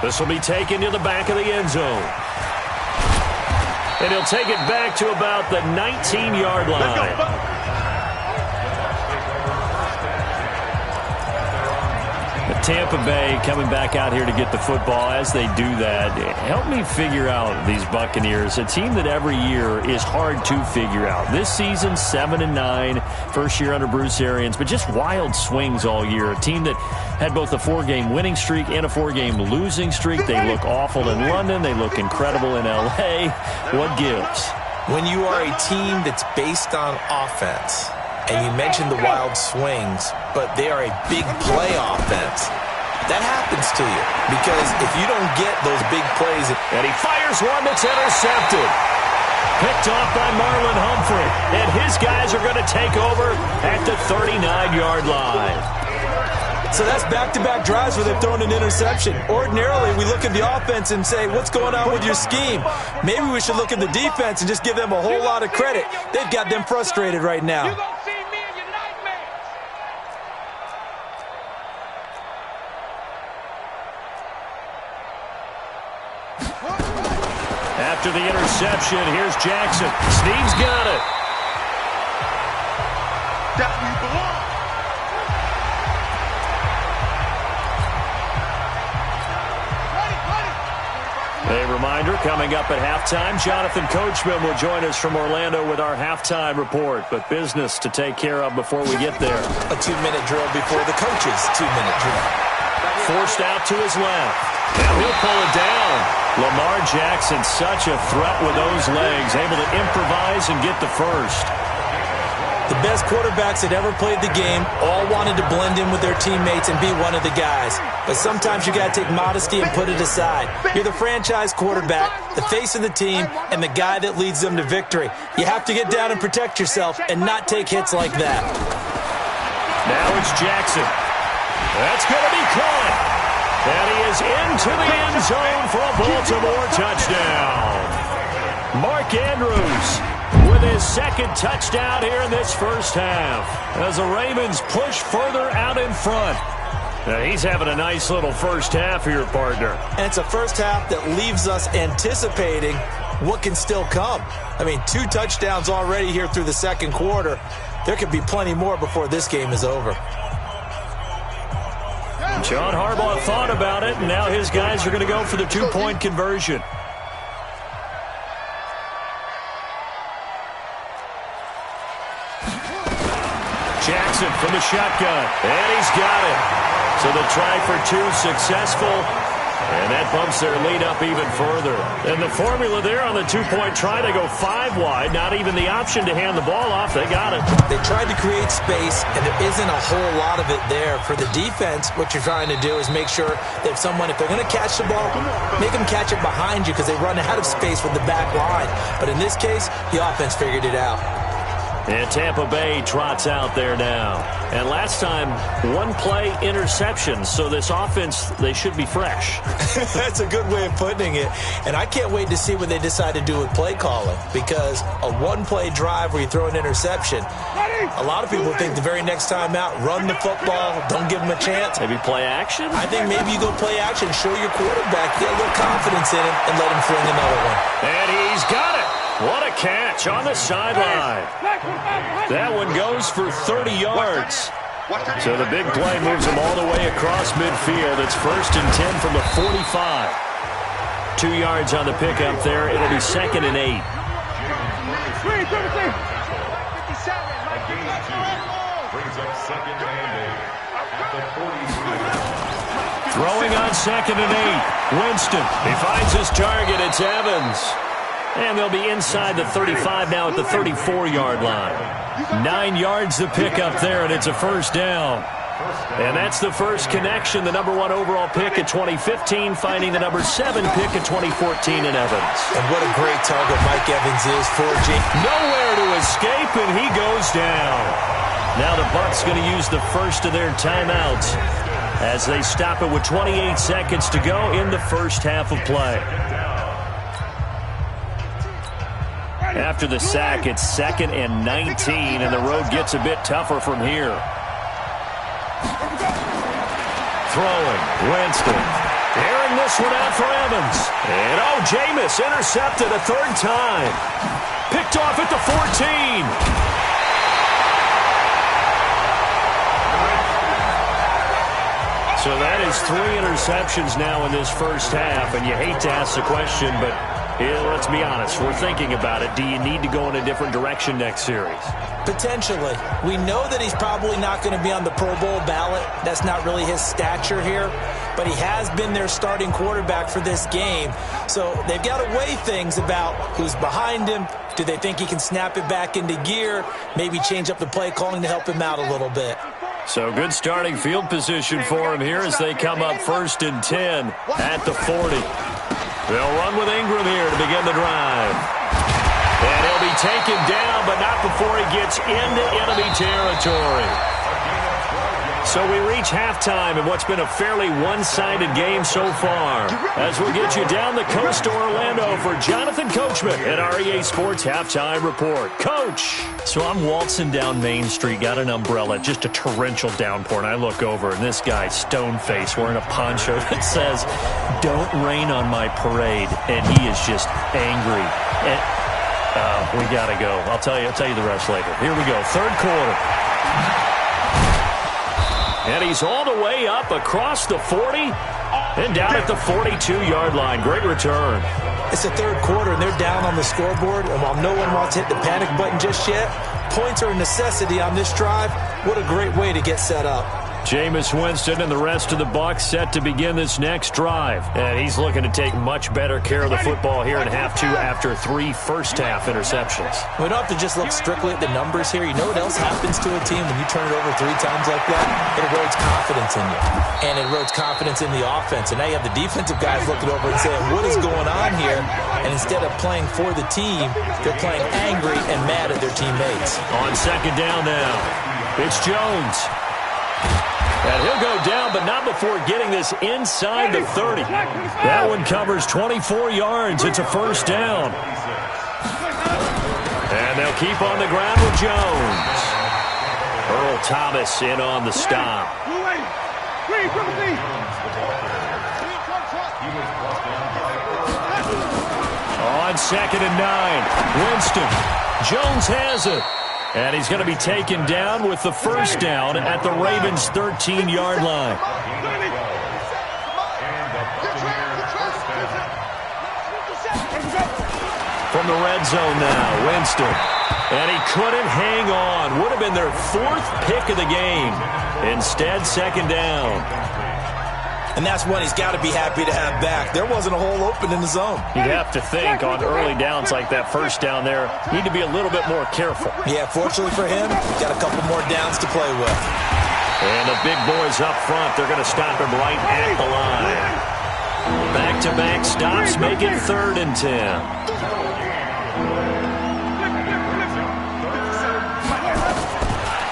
This will be taken to the back of the end zone. And he'll take it back to about the 19-yard line. Tampa Bay coming back out here to get the football. As they do that, help me figure out these Buccaneers, a team that every year is hard to figure out. This season, 7-9, first year under Bruce Arians, but just wild swings all year. A team that had both a 4-game winning streak and a 4-game losing streak. They look awful in London. They look incredible in L.A. What gives? When you are a team that's based on offense, and you mentioned the wild swings, but they are a big play offense, that happens to you. Because if you don't get those big plays... And he fires one that's intercepted. Picked off by Marlon Humphrey. And his guys are going to take over at the 39-yard line. So that's back-to-back drives where they've thrown an interception. Ordinarily, we look at the offense and say, what's going on with your scheme? Maybe we should look at the defense and just give them a whole lot of credit. They've got them frustrated right now. After the interception, here's Jackson. Steve's got it. That we belong. A reminder, coming up at halftime, Jonathan Coachman will join us from Orlando with our halftime report. But business to take care of before we get there. A 2-minute drill before the coach's 2-minute drill. Forced out to his left. Now he'll pull it down. Lamar Jackson, such a threat with those legs, able to improvise and get the first. The best quarterbacks that ever played the game all wanted to blend in with their teammates and be one of the guys. But sometimes you got to take modesty and put it aside. You're the franchise quarterback, the face of the team, and the guy that leads them to victory. You have to get down and protect yourself and not take hits like that. Now it's Jackson. That's going to be caught. And he is into the end zone for a Baltimore touchdown. Mark Andrews with his second touchdown here in this first half as the Ravens push further out in front. Now he's having a nice little first half here, partner. And it's a first half that leaves us anticipating what can still come. I mean, 2 touchdowns already here through the second quarter. There could be plenty more before this game is over. John Harbaugh thought about it, and now his guys are going to go for the 2-point conversion. Jackson from the shotgun, and he's got it. So the try for 2 successful, and that bumps their lead up even further. And the formula there on the 2-point try, they go 5 wide, not even the option to hand the ball off. They got it. They tried to create space, and there isn't a whole lot of it there. For the defense, what you're trying to do is make sure that if they're going to catch the ball, make them catch it behind you because they run out of space with the back line. But in this case, the offense figured it out. And Tampa Bay trots out there now. And last time, 1-play interception. So this offense, they should be fresh. That's a good way of putting it. And I can't wait to see what they decide to do with play calling. Because a 1-play drive where you throw an interception, a lot of people think the very next time out, run the football, don't give them a chance. Maybe play action? I think maybe you go play action, show your quarterback, get a little confidence in him, and let him fling another one. And he's got it. What a catch on the sideline. That one goes for 30 yards. So the big play moves them all the way across midfield. It's 1st and 10 from the 45. 2 yards on the pickup there. It'll be 2nd and 8. Brings up 2nd and 8 at the 43. Throwing on 2nd and 8. Winston. He finds his target. It's Evans. And they'll be inside the 35 now at the 34-yard line. 9 yards to pick up there, and it's a first down. And that's the first connection, the number 1 overall pick in 2015, finding the number 7 pick in 2014 in Evans. And what a great target Mike Evans is for Jake. Nowhere to escape, and he goes down. Now the Bucs going to use the first of their timeouts as they stop it with 28 seconds to go in the first half of play. After the sack, it's 2nd and 19, and the road gets a bit tougher from here. Throwing, Winston. Airing this one out for Evans. And Jameis intercepted a 3rd time. Picked off at the 14. So that has 3 interceptions now in this first half, and you hate to ask the question, but let's be honest, we're thinking about it. Do you need to go in a different direction next series? Potentially. We know that he's probably not going to be on the Pro Bowl ballot. That's not really his stature here, but he has been their starting quarterback for this game. So they've got to weigh things about who's behind him. Do they think he can snap it back into gear? Maybe change up the play calling to help him out a little bit. So good starting field position for him here as they come up 1st and 10 at the 40. They'll run with Ingram here to begin the drive. And he'll be taken down, but not before he gets into enemy territory. So we reach halftime in what's been a fairly one-sided game so far. As we'll get you down the coast to Orlando for Jonathan Coachman at our EA Sports Halftime Report. Coach! So I'm waltzing down Main Street, got an umbrella, just a torrential downpour, and I look over, and this guy, stone-faced, wearing a poncho that says, "Don't rain on my parade," and he is just angry. And we got to go. I'll tell you the rest later. Here we go, 3rd quarter. And he's all the way up across the 40 and down at the 42-yard line. Great return. It's the 3rd quarter, and they're down on the scoreboard. And while no one wants to hit the panic button just yet, points are a necessity on this drive. What a great way to get set up. Jameis Winston and the rest of the Bucs set to begin this next drive. And he's looking to take much better care of the football here in half 2 after 3 first-half interceptions. We don't have to just look strictly at the numbers here. You know what else happens to a team when you turn it over 3 times like that? It erodes confidence in you. And it erodes confidence in the offense. And now you have the defensive guys looking over and saying, what is going on here? And instead of playing for the team, they're playing angry and mad at their teammates. On 2nd down now, it's Jones. And he'll go down, but not before getting this inside the 30. That one covers 24 yards. It's a 1st down. And they'll keep on the ground with Jones. Earl Thomas in on the stop. On 2nd and 9, Winston. Jones has it. And he's going to be taken down with the 1st down at the Ravens' 13-yard line. From the red zone now, Winston. And he couldn't hang on. Would have been their 4th pick of the game. Instead, 2nd down. And that's one he's got to be happy to have back. There wasn't a hole open in the zone. You'd have to think on early downs like that 1st down there, need to be a little bit more careful. Yeah, fortunately for him, got a couple more downs to play with. And the big boys up front, they're going to stop him right at the line. Back-to-back stops make it 3rd and 10.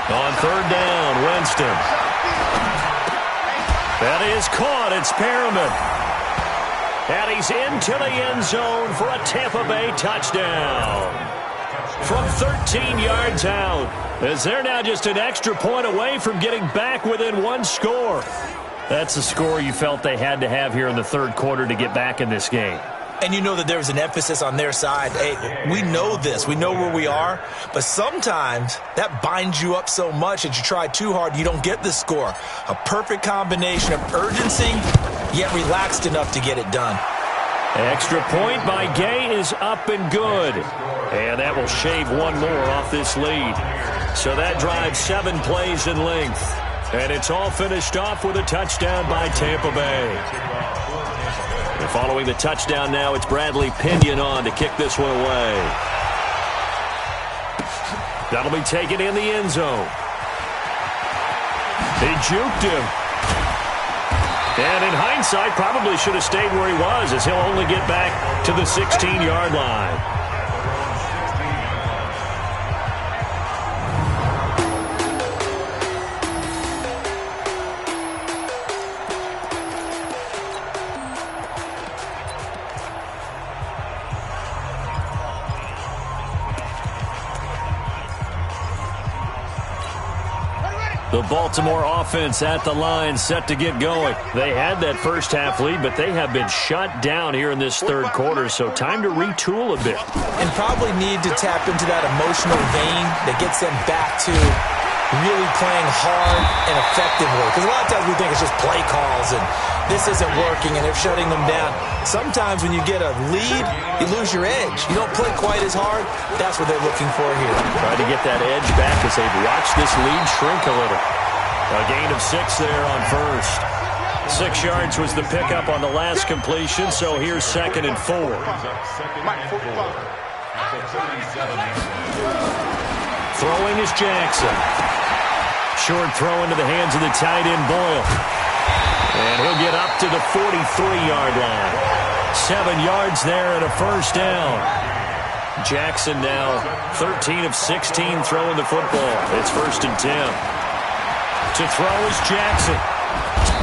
On 3rd down, Winston. That is caught. It's Perriman. And he's into the end zone for a Tampa Bay touchdown. From 13 yards out, as they're now just an extra point away from getting back within 1 score. That's the score you felt they had to have here in the 3rd quarter to get back in this game. And you know that there's an emphasis on their side. Hey, we know this. We know where we are. But sometimes that binds you up so much that you try too hard, you don't get the score. A perfect combination of urgency, yet relaxed enough to get it done. Extra point by Gay is up and good. And that will shave 1 more off this lead. So that drives 7 plays in length. And it's all finished off with a touchdown by Tampa Bay. And following the touchdown now, it's Bradley Pinion on to kick this one away. That'll be taken in the end zone. He juked him. And in hindsight, probably should have stayed where he was, as he'll only get back to the 16-yard line. The Baltimore offense at the line, set to get going. They had that first half lead, but they have been shut down here in this 3rd quarter, so time to retool a bit. And probably need to tap into that emotional vein that gets them back to really playing hard and effectively. Because a lot of times we think it's just play calls and this isn't working and they're shutting them down. Sometimes when you get a lead, you lose your edge. You don't play quite as hard. That's what they're looking for here. Trying to get that edge back as they've watched this lead shrink a little. A gain of 6 there on first. 6 yards was the pickup on the last completion, so here's 2nd and 4. Throwing is Jackson. Short throw into the hands of the tight end Boyle. And he'll get up to the 43-yard line. 7 yards there and a first down. Jackson now 13 of 16 throwing the football. It's 1st and 10. To throw is Jackson.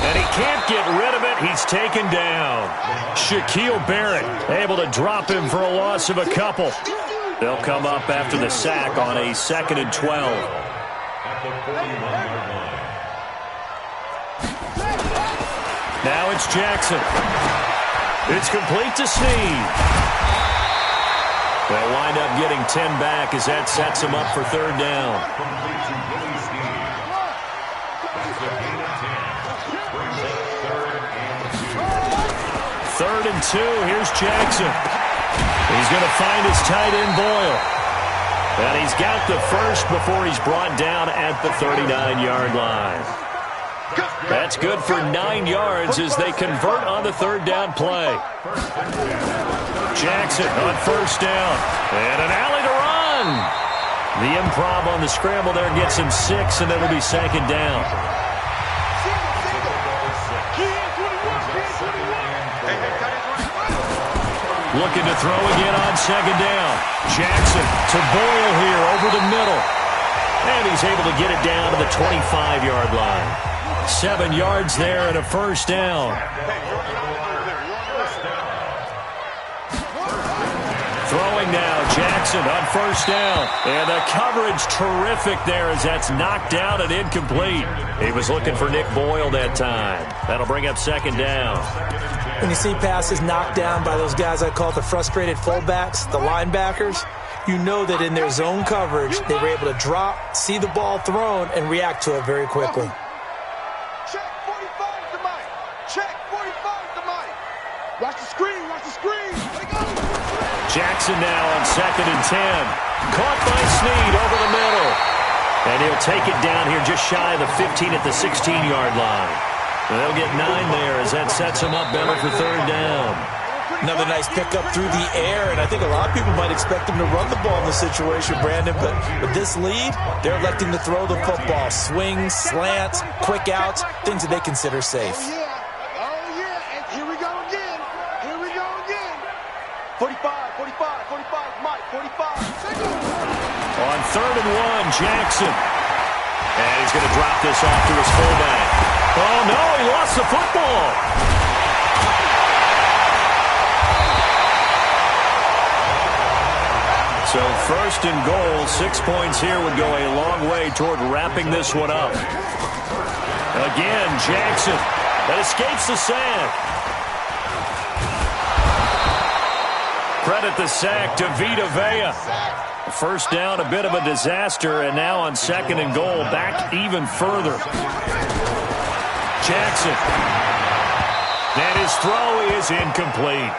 And he can't get rid of it. He's taken down. Shaquille Barrett able to drop him for a loss of a couple. They'll come up after the sack on a 2nd and 12. Now it's Jackson. It's complete to Snead. They'll wind up getting 10 back as that sets him up for 3rd down. 3rd and 2. Here's Jackson. He's going to find his tight end Boyle. And he's got the first before he's brought down at the 39-yard line. That's good for 9 yards as they convert on the 3rd down play. Jackson on 1st down. And an alley to run. The improv on the scramble there gets him 6, and it'll be 2nd down. Looking to throw again on 2nd down. Jackson to Boyle here over the middle. And he's able to get it down to the 25-yard line. 7 yards there and a first down. Throwing now, Jackson on 1st down. And the coverage terrific there as that's knocked down and incomplete. He was looking for Nick Boyle that time. That'll bring up 2nd down. When you see passes knocked down by those guys I call the frustrated fullbacks, the linebackers, you know that in their zone coverage, they were able to drop, see the ball thrown, and react to it very quickly. Check 45 to Mike. Check 45 to Mike. Watch the screen. Watch the screen. Jackson now on 2nd and 10. Caught by Snead over the middle. And he'll take it down here just shy of the 15 at the 16-yard line. And they'll get 9 there as that sets him up better for 3rd down. Another nice pickup through the air, and I think a lot of people might expect him to run the ball in this situation, Brandon, but with this lead, they're electing to throw the football. Swings, slants, quick outs, things that they consider safe. Oh, yeah, and here we go again. Here we go again. 45, Mike, 45. On 3rd and 1, Jackson. And he's going to drop this off to his fullback. Oh, no, he lost the football. So 1st and goal, 6 points here would go a long way toward wrapping this one up. Again, Jackson that escapes the sack. Credit the sack to Vita Vea. First down, a bit of a disaster, and now on 2nd and goal, back even further. Jackson. And his throw is incomplete.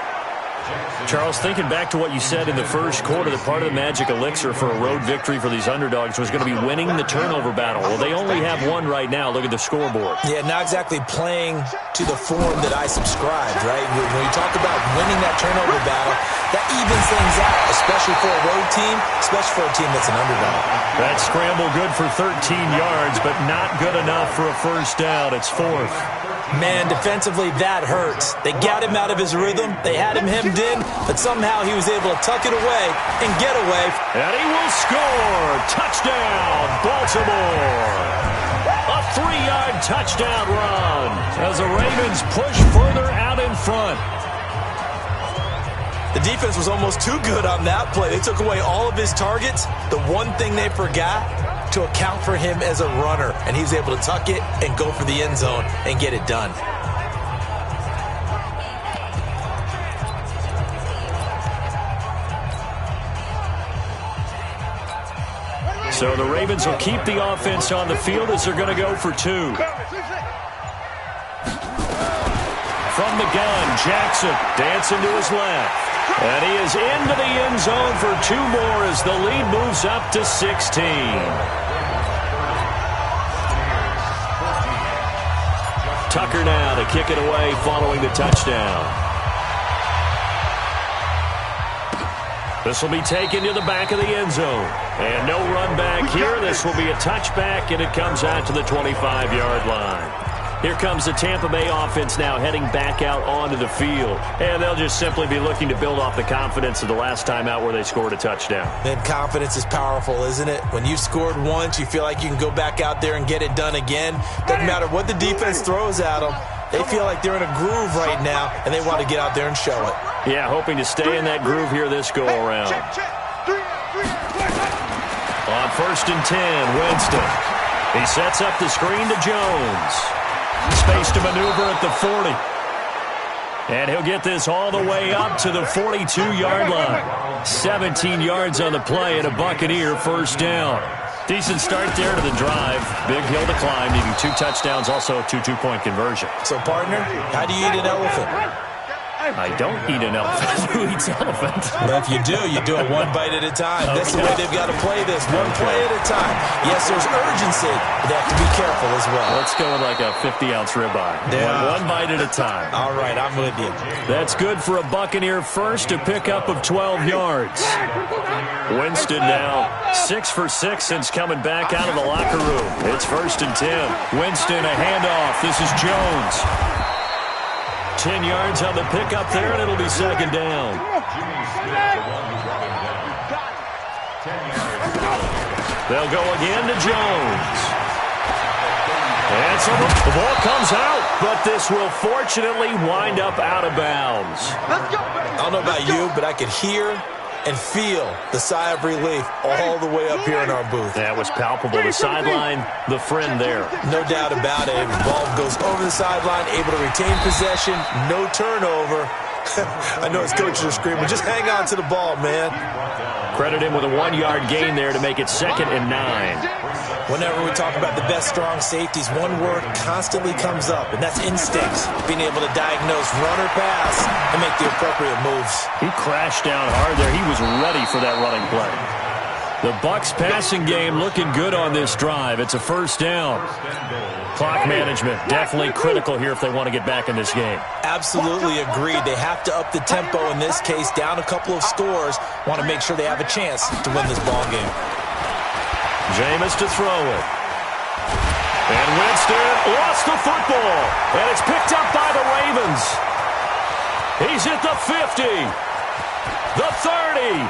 Charles, thinking back to what you said in the first quarter, that part of the magic elixir for a road victory for these underdogs was going to be winning the turnover battle. Well, they only have one right now. Look at the scoreboard. Yeah, not exactly playing to the form that I subscribed, right? When you talk about winning that turnover battle, that evens things out, especially for a road team, especially for a team that's an underdog. That scramble good for 13 yards, but not good enough for a first down. It's 4th. Man, defensively, that hurts. They got him out of his rhythm. They had him hemmed in, but somehow he was able to tuck it away and get away. And he will score. Touchdown, Baltimore. A 3-yard touchdown run as the Ravens push further out in front. The defense was almost too good on that play. They took away all of his targets. The one thing they forgot, to account for him as a runner, and he was able to tuck it and go for the end zone and get it done. So the Ravens will keep the offense on the field as they're going to go for 2. From the gun, Jackson dancing to his left. And he is into the end zone for 2 more as the lead moves up to 16. Tucker now to kick it away following the touchdown. This will be taken to the back of the end zone. And no run back here. This will be a touchback, and it comes out to the 25-yard line. Here comes the Tampa Bay offense now heading back out onto the field. And they'll just simply be looking to build off the confidence of the last time out where they scored a touchdown. And confidence is powerful, isn't it? When you've scored once, you feel like you can go back out there and get it done again. Doesn't matter what the defense throws at them. They feel like they're in a groove right now, and they want to get out there and show it. Yeah, hoping to stay in that groove here this go-around. On 1st and 10, Winston. He sets up the screen to Jones. Space to maneuver at the 40. And he'll get this all the way up to the 42-yard line. 17 yards on the play and a Buccaneer first down. Decent start there to the drive. Big hill to climb, needing 2 touchdowns, also a 2 two-point conversion. So, partner, how do you eat an elephant? I don't eat an elephant. Who eats elephant? Well, if you do it 1 bite at a time. Okay. That's the way they've got to play this, 1 play at a time. Yes, there's urgency, but they have to be careful as well. Let's go with like a 50-ounce ribeye. Yeah. 1 bite at a time. All right, I'm with you. That's good for a Buccaneer first, a pickup of 12 yards. Winston now 6 for 6 since coming back out of the locker room. It's 1st and 10. Winston, a handoff. This is Jones. 10 yards on the pickup there, and it'll be 2nd down. They'll go again to Jones. And so the ball comes out, but this will fortunately wind up out of bounds. I don't know about you, but I could hear and feel the sigh of relief all the way up here in our booth. That was palpable. The sideline, the friend there. No doubt about it. The ball goes over the sideline, able to retain possession, no turnover. I know his coaches are screaming, just hang on to the ball, man. Credit him with a 1-yard gain there to make it 2nd and 9. Whenever we talk about the best strong safeties, one word constantly comes up, and that's instincts. Being able to diagnose run or pass and make the appropriate moves. He crashed down hard there. He was ready for that running play. The Bucs passing game looking good on this drive. It's a 1st down. Clock management definitely critical here if they want to get back in this game. Absolutely agreed. They have to up the tempo in this case, down a couple of scores. Want to make sure they have a chance to win this ball game. Jameis to throw it. And Winston lost the football. And it's picked up by the Ravens. He's at the 50. The 30.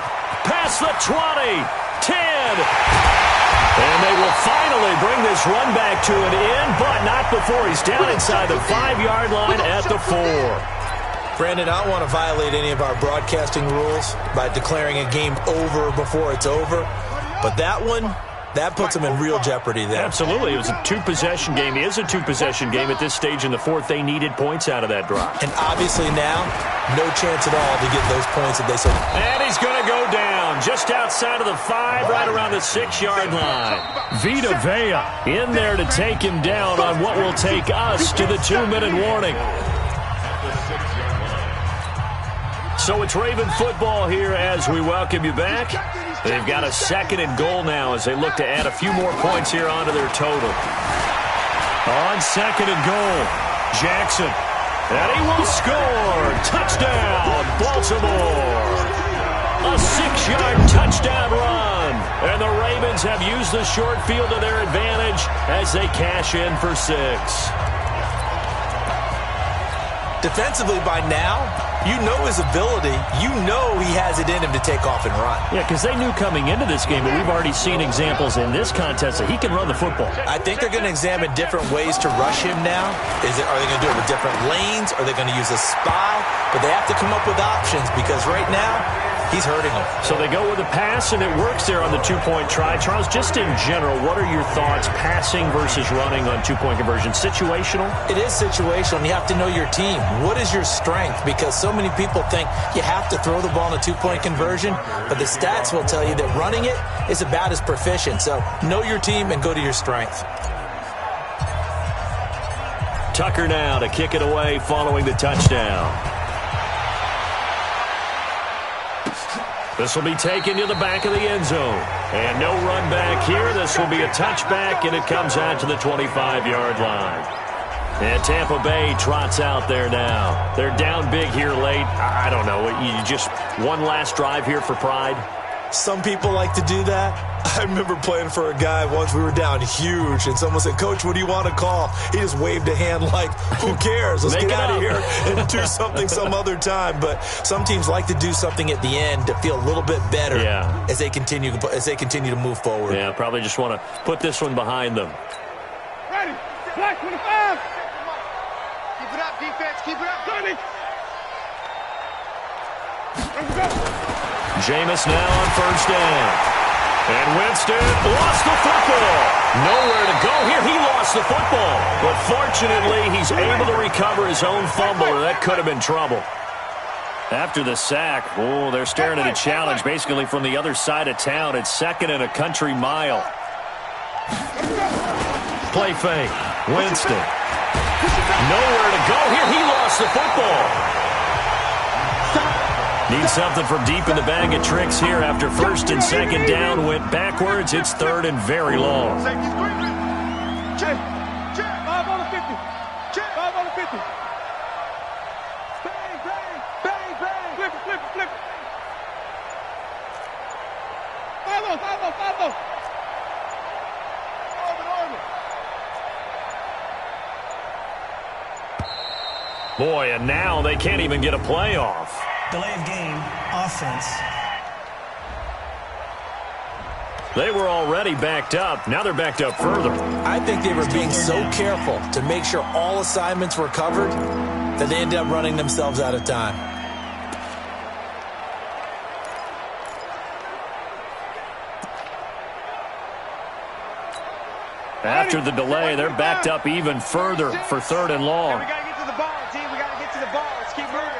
Past the 20. 10. And they will finally bring this run back to an end, but not before he's down inside the 5-yard line at the 4. Brandon, I don't want to violate any of our broadcasting rules by declaring a game over before it's over, but that one, that puts them in real jeopardy there. Absolutely. It was a 2-possession game. It is a 2-possession game at this stage in the 4th. They needed points out of that drive. And obviously now, no chance at all to get those points that they said. And he's going to go down just outside of the 5, right around the 6-yard line. Vita Vea in there to take him down on what will take us to the 2-minute warning. So it's Raven football here as we welcome you back. They've got a 2nd and goal now as they look to add a few more points here onto their total. On 2nd and goal, Jackson. And he will score. Touchdown, Baltimore. A 6-yard touchdown run. And the Ravens have used the short field to their advantage as they cash in for 6. Defensively by now, you know his ability. You know he has it in him to take off and run. Yeah, because they knew coming into this game, but we've already seen examples in this contest that he can run the football. I think they're going to examine different ways to rush him now. Are they going to do it with different lanes? Are they going to use a spy? But they have to come up with options because right now, he's hurting them. So they go with a pass, and it works there on the two-point try. Charles, just in general, what are your thoughts passing versus running on two-point conversion? Situational? It is situational, and you have to know your team. What is your strength? Because so many people think you have to throw the ball in a two-point conversion, but the stats will tell you that running it is about as proficient. So know your team and go to your strength. Tucker now to kick it away following the touchdown. This will be taken to the back of the end zone. And no run back here. This will be a touchback, and it comes out to the 25-yard line. And Tampa Bay trots out there now. They're down big here late. I don't know. You just one last drive here for pride? Some people like to do that. I remember playing for a guy once. We were down huge, and someone said, "Coach, what do you want to call?" He just waved a hand like, who cares? Let's get out of here and do something some other time. But some teams like to do something at the end to feel a little bit better as they continue to move forward. Yeah, probably just want to put this one behind them. Ready. Black 25. Keep it up, defense. Keep it up. 30. Let's go. Jameis now on first down. And Winston lost the football. Nowhere to go here. He lost the football. But fortunately, he's able to recover his own fumble, or that could have been trouble. After the sack, they're staring at a challenge basically from the other side of town. It's second and a country mile. Play fake. Winston. Nowhere to go here. He lost the football. Needs something from deep in the bag of tricks here after first and second down went backwards. It's third and very long. 5 on the 50. 5 on the 50. Bang, bang, bang, bang. Flip it, flip it, flip it. 5-0, 5-0, 5-0. Boy, and now they can't even get a playoff. Delay of game, offense. They were already backed up. Now they're backed up further. I think they were being so careful to make sure all assignments were covered that they ended up running themselves out of time. After the delay, they're backed up even further for third and long. We got to get to the ball, team. We got to get to the ball. Let's keep moving.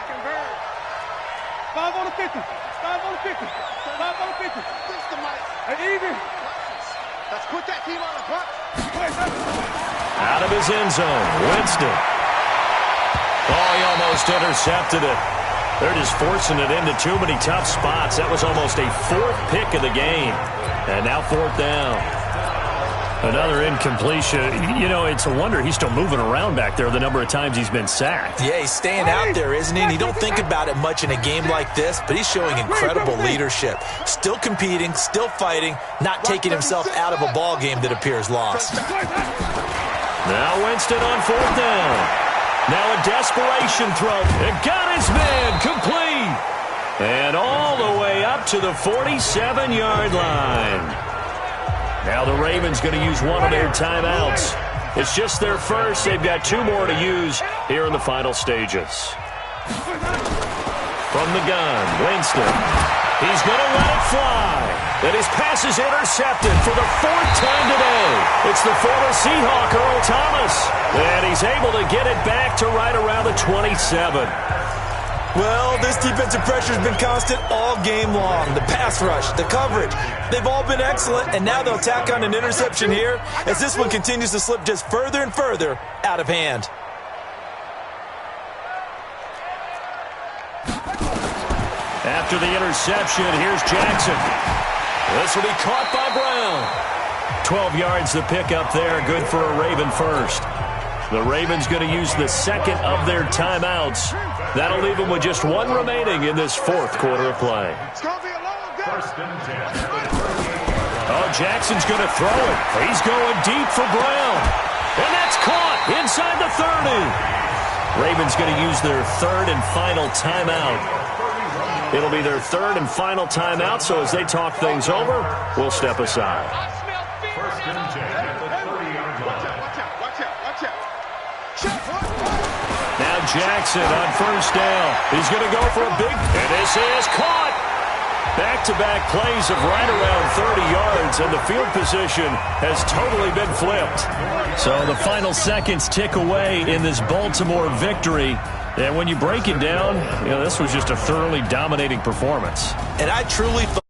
5 on the 50. 5 on the 50. 5 on the 50. And even. Let's put that team on the buck. Out of his end zone, Winston. Oh, he almost intercepted it. They're just forcing it into too many tough spots. That was almost a fourth pick of the game. And now fourth down. Another incompletion. You know, it's a wonder he's still moving around back there the number of times he's been sacked. Yeah, he's staying out there, isn't he? And you don't think about it much in a game like this, but he's showing incredible leadership. Still competing, still fighting, not taking himself out of a ball game that appears lost. Now Winston on fourth down. Now a desperation throw. It got his man complete. And all the way up to the 47-yard line. Now the Ravens going to use one of their timeouts. It's just their first. They've got two more to use here in the final stages. From the gun, Winston. He's going to let it fly. And his pass is intercepted for the fourth time today. It's the former Seahawk, Earl Thomas. And he's able to get it back to right around the 27. Well, this defensive pressure has been constant all game long. The pass rush, the coverage, they've all been excellent, and now they'll tack on an interception here as this one continues to slip just further and further out of hand. After the interception, here's Jackson. This will be caught by Brown. 12 yards to pick up there, good for a Raven first. The Ravens going to use the second of their timeouts. That'll leave them with just one remaining in this fourth quarter of play. Oh, Jackson's going to throw it. He's going deep for Brown. And that's caught inside the 30. Ravens going to use their third and final timeout. It'll be their third and final timeout, so as they talk things over, we'll step aside. First and 10 at the 30-yard line. Now Jackson on first down. He's going to go for a big, and this is caught. Back-to-back plays of right around 30 yards, and the field position has totally been flipped. So the final seconds tick away in this Baltimore victory. And when you break it down, this was just a thoroughly dominating performance. And I truly thought